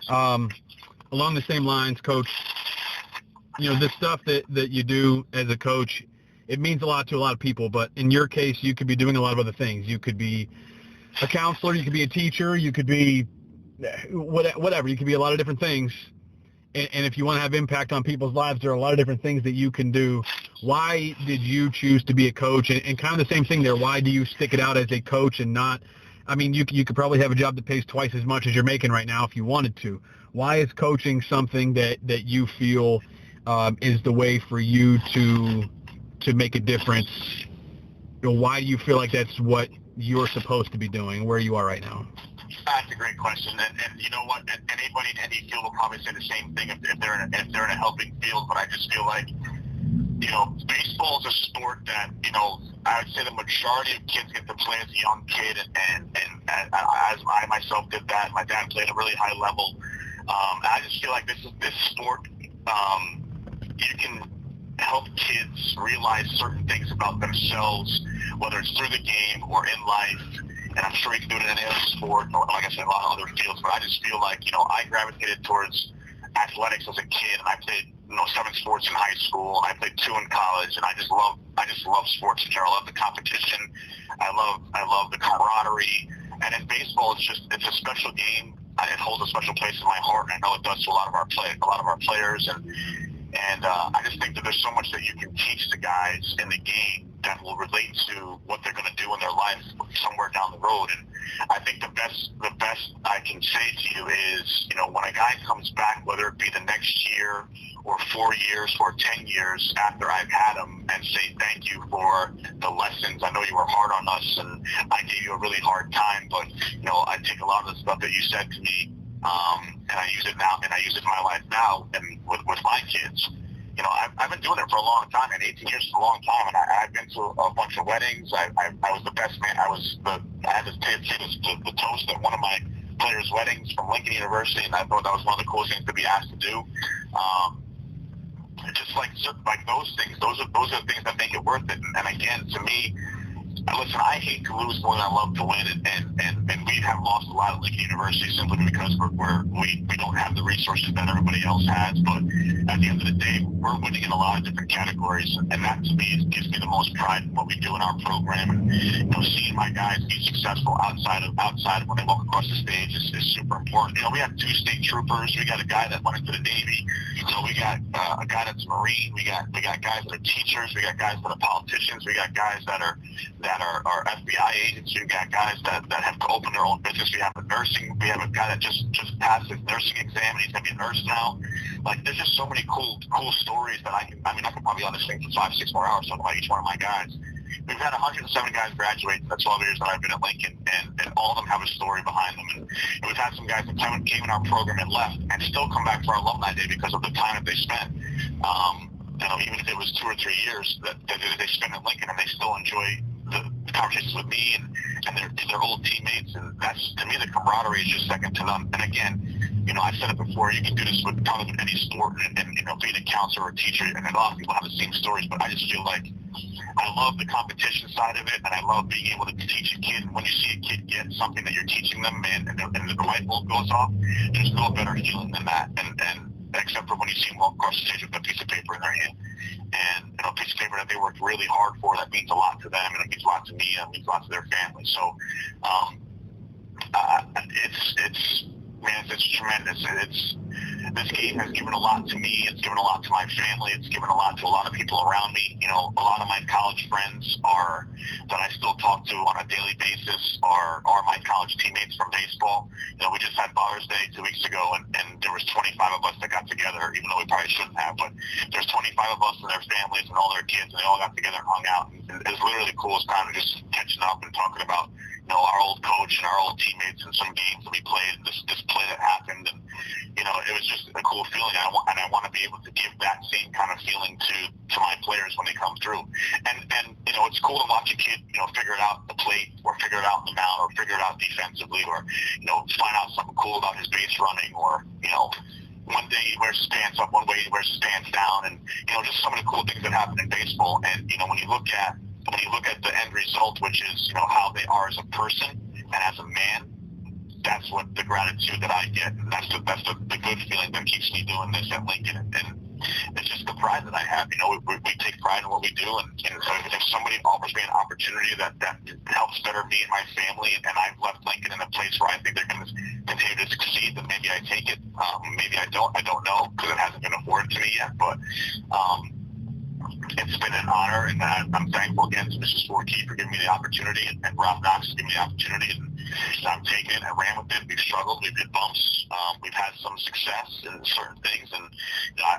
Along the same lines, Coach, the stuff that you do as a coach, it means a lot to a lot of people, but in your case, you could be doing a lot of other things. You could be a counselor, you could be a teacher, you could be whatever. You could be a lot of different things. And if you want to have impact on people's lives, there are a lot of different things that you can do. Why did you choose to be a coach? And kind of the same thing there. Why do you stick it out as a coach and not? I mean, you could probably have a job that pays twice as much as you're making right now if you wanted to. Why is coaching something that you feel is the way for you to make a difference? Why do you feel like that's what you're supposed to be doing where you are right now? That's a great question, and you know what? Anybody in any field will probably say the same thing if they're in a helping field. But I just feel like, baseball is a sport that I would say the majority of kids get to play as a young kid, and as I myself did that. My dad played at a really high level. I just feel like this sport, you can help kids realize certain things about themselves, whether it's through the game or in life. And I'm sure you can do it in any other sport, or like I said, a lot of other fields. But I just feel like, I gravitated towards athletics as a kid, and I played 7 sports in high school. I played 2 in college, and I just love sports in general. I love the competition. I love the camaraderie. And in baseball, it's a special game. It holds a special place in my heart, and I know it does to a lot of our players. And I just think that there's so much that you can teach the guys in the game that will relate to what they're going to do in their life somewhere down the road. And I think the best I can say to you is, when a guy comes back, whether it be the next year or 4 years or 10 years after I've had him, and say thank you for the lessons. I know you were hard on us, and I gave you a really hard time, but I take a lot of the stuff that you said to me, and I use it now, and I use it in my life now, and with my kids. I've been doing it for a long time, and 18 years is a long time, and I've been to a bunch of weddings. I was the best man. I had to say the toast at one of my players' weddings from Lincoln University, and I thought that was one of the coolest things to be asked to do. Just like those things, those are the things that make it worth it. And again, to me, listen, I hate to lose more than I love to win, and we have lost a lot at Lincoln University simply because we don't have the resources that everybody else has. But at the end of the day, we're winning in a lot of different categories, and that to me gives me the most pride in what we do in our program. And seeing my guys be successful outside of when they walk across the stage is super important. We have 2 state troopers. We got a guy that went into the Navy. We got a guy that's a Marine. We got guys that are teachers. We got guys that are politicians. We got guys that are FBI agents. We got guys that have to open their own business. We have a guy that just passed his nursing exam, and he's going to be a nurse now. There's just so many cool stories that I could probably be on this thing for 5-6 more hours talking about each one of my guys. We've had 107 guys graduate in the 12 years that I've been at Lincoln, and all of them have a story behind them. And we've had some guys that came in our program and left, and still come back for our alumni day because of the time that they spent. Even if it was 2 or 3 years that they spent at Lincoln, and they still enjoy the conversations with me and their old teammates. And that's, to me, the camaraderie is just second to none. And again, I've said it before, you can do this with kind of any sport, and being a counselor or a teacher, and a lot of people have the same stories, but I just feel like I love the competition side of it, and I love being able to teach a kid. When you see a kid get something that you're teaching them, and the light bulb goes off, there's no better feeling than that. And except for when you see them walk across the stage with a piece of paper in their hand, and a piece of paper that they worked really hard for, that means a lot to them, and it means a lot to me, and it means a lot to their family. So it's tremendous. This game has given a lot to me. It's given a lot to my family. It's given a lot to a lot of people around me. A lot of my college friends that I still talk to on a daily basis are my college teammates from baseball. We just had Father's Day 2 weeks ago, and there was 25 of us that got together, even though we probably shouldn't have. But there's 25 of us and their families and all their kids, and they all got together and hung out. And it was literally the coolest time of just catching up and talking about our old coach and our old teammates and some games that we played, and this play that happened. And it was just a cool feeling. I want to be able to give that same kind of feeling to my players when they come through. And it's cool to watch a kid figure it out at the plate, or figure it out in the mound, or figure it out defensively, or find out something cool about his base running, or one day he wears his pants up, one way he wears his pants down, and just some of the cool things that happen in baseball. And when you look at the end result, which is how they are as a person and as a man, that's what the gratitude that I get, and that's the good feeling that keeps me doing this at Lincoln. And it's just the pride that I have. We take pride in what we do, and so if somebody offers me an opportunity that helps better me and my family, and I've left Lincoln in a place where I think they're going to continue to succeed, then maybe I take it. Maybe I don't. I don't know, because it hasn't been afforded to me yet. But it's been an honor, and I'm thankful again to Mrs. Forkey for giving me the opportunity, and Rob Knox for giving me the opportunity, and I'm taking it. I ran with it. We've struggled. We've hit bumps. We've had some success in certain things, and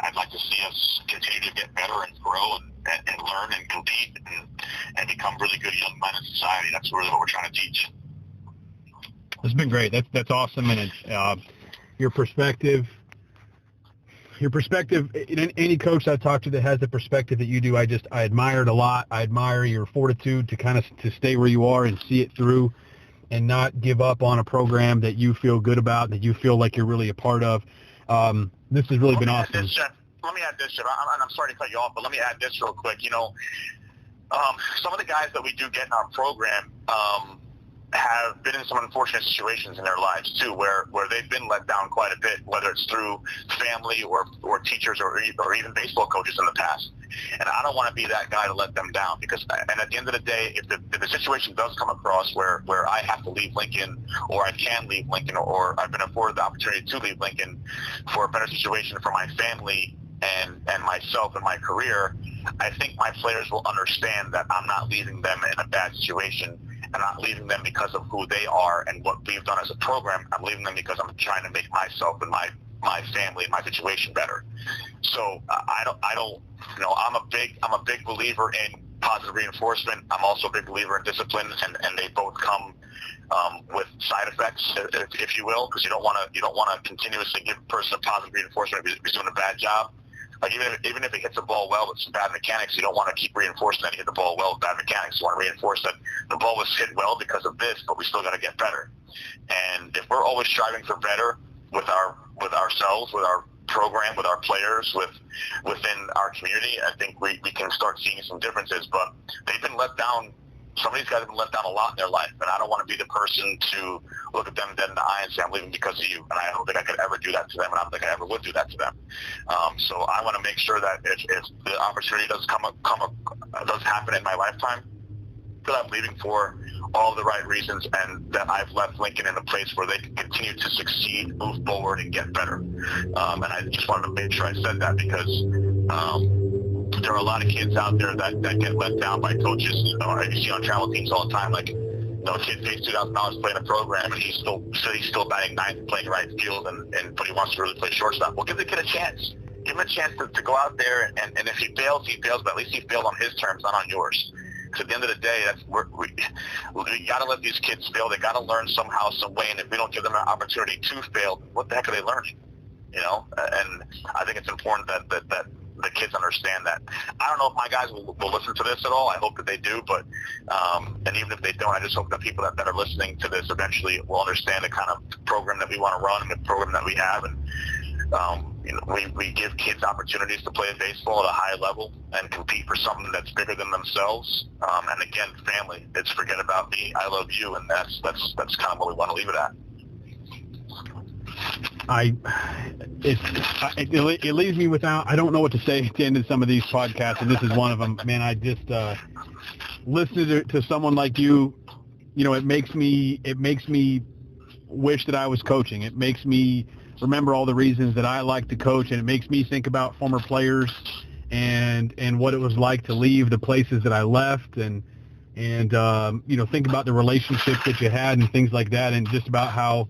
I'd like to see us continue to get better and grow and learn and compete and become really good young men in society. That's really what we're trying to teach. It's been great. That's awesome, and it's your perspective. Any coach I talk to that has the perspective that you do, I admire it a lot. I admire your fortitude to stay where you are and see it through, and not give up on a program that you feel good about, that you feel like you're really a part of. This has really been awesome. Let me add this, Jeff. I'm sorry to cut you off, but let me add this real quick. Some of the guys that we do get in our program, have been in some unfortunate situations in their lives too, where they've been let down quite a bit, whether it's through family or teachers or even baseball coaches in the past. And I don't want to be that guy to let them down, because, and at the end of the day, if the situation does come across where I have to leave Lincoln, or I can leave Lincoln, or I've been afforded the opportunity to leave Lincoln for a better situation for my family and myself and my career, I think my players will understand that I'm not leaving them in a bad situation. I'm not leaving them because of who they are and what we've done as a program. I'm leaving them because I'm trying to make myself and my family and my situation better. So I don't, you know, I'm a big believer in positive reinforcement. I'm also a big believer in discipline, and they both come with side effects, if you will, because you don't want to continuously give a person a positive reinforcement if he's doing a bad job. Like even if he hits the ball well with some bad mechanics, you don't want to keep reinforcing that he hit the ball well with bad mechanics. You want to reinforce that the ball was hit well because of this, but we still got to get better. And if we're always striving for better with ourselves, with our program, with our players, within our community, I think we can start seeing some differences. But they've been let down. Some of these guys have been let down a lot in their life, and I don't want to be the person to look at them dead in the eye and say, I'm leaving because of you. And I don't think I could ever do that to them, and I don't think I ever would do that to them. So I want to make sure that if the opportunity does does happen in my lifetime, that I'm leaving for all the right reasons, and that I've left Lincoln in a place where they can continue to succeed, move forward, and get better. And I just wanted to make sure I said that, because there are a lot of kids out there that get let down by coaches. You see on travel teams all the time, like, you know, a kid pays $2,000 playing a program, and he's still batting ninth and playing right field, but he wants to really play shortstop. Well, give the kid a chance. Give him a chance to go out there, and if he fails, he fails, but at least he failed on his terms, not on yours. Because at the end of the day, we got to let these kids fail. They got to learn somehow, some way, and if we don't give them an opportunity to fail, what the heck are they learning? You know, and I think it's important that the kids understand that. I don't know if my guys will listen to this at all. I hope that they do, but and even if they don't, I just hope that people that are listening to this eventually will understand the kind of program that we want to run and the program that we have. And you know, we give kids opportunities to play baseball at a high level and compete for something that's bigger than themselves. And again, family. It's forget about me, I love you, and that's kind of what we want to leave it at. It leaves me without, I don't know what to say at the end of some of these podcasts, and this is one of them. Man, I just listening to someone like you, you know, it makes me wish that I was coaching. It makes me remember all the reasons that I like to coach, and it makes me think about former players and what it was like to leave the places that I left, and you know, think about the relationships that you had and things like that, and just about how,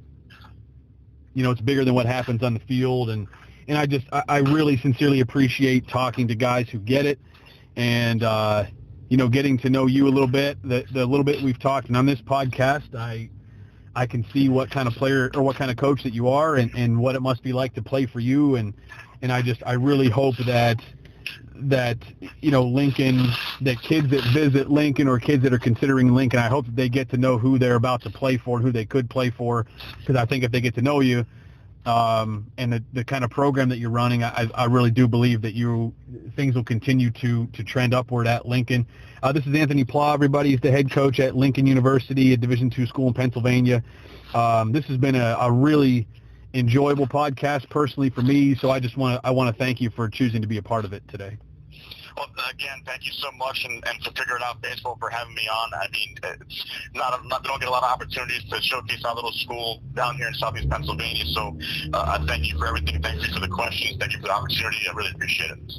you know, it's bigger than what happens on the field. And I really sincerely appreciate talking to guys who get it, and, you know, getting to know you a little bit, the little bit we've talked. And on this podcast, I can see what kind of player or what kind of coach that you are, and what it must be like to play for you. And I really hope that, you know, Lincoln, that kids that visit Lincoln or kids that are considering Lincoln, I hope that they get to know who they're about to play for and who they could play for, because I think if they get to know you and the kind of program that you're running, I really do believe that things will continue to trend upward at Lincoln. This is Anthony Pla, everybody. He's the head coach at Lincoln University, a Division II school in Pennsylvania. This has been a really enjoyable podcast personally for me, so I want to thank you for choosing to be a part of it today. Well, again, thank you so much, and to Figure It Out Baseball for having me on. I mean, it's they don't get a lot of opportunities to showcase our little school down here in Southeast Pennsylvania. So I thank you for everything. Thank you for the questions. Thank you for the opportunity. I really appreciate it.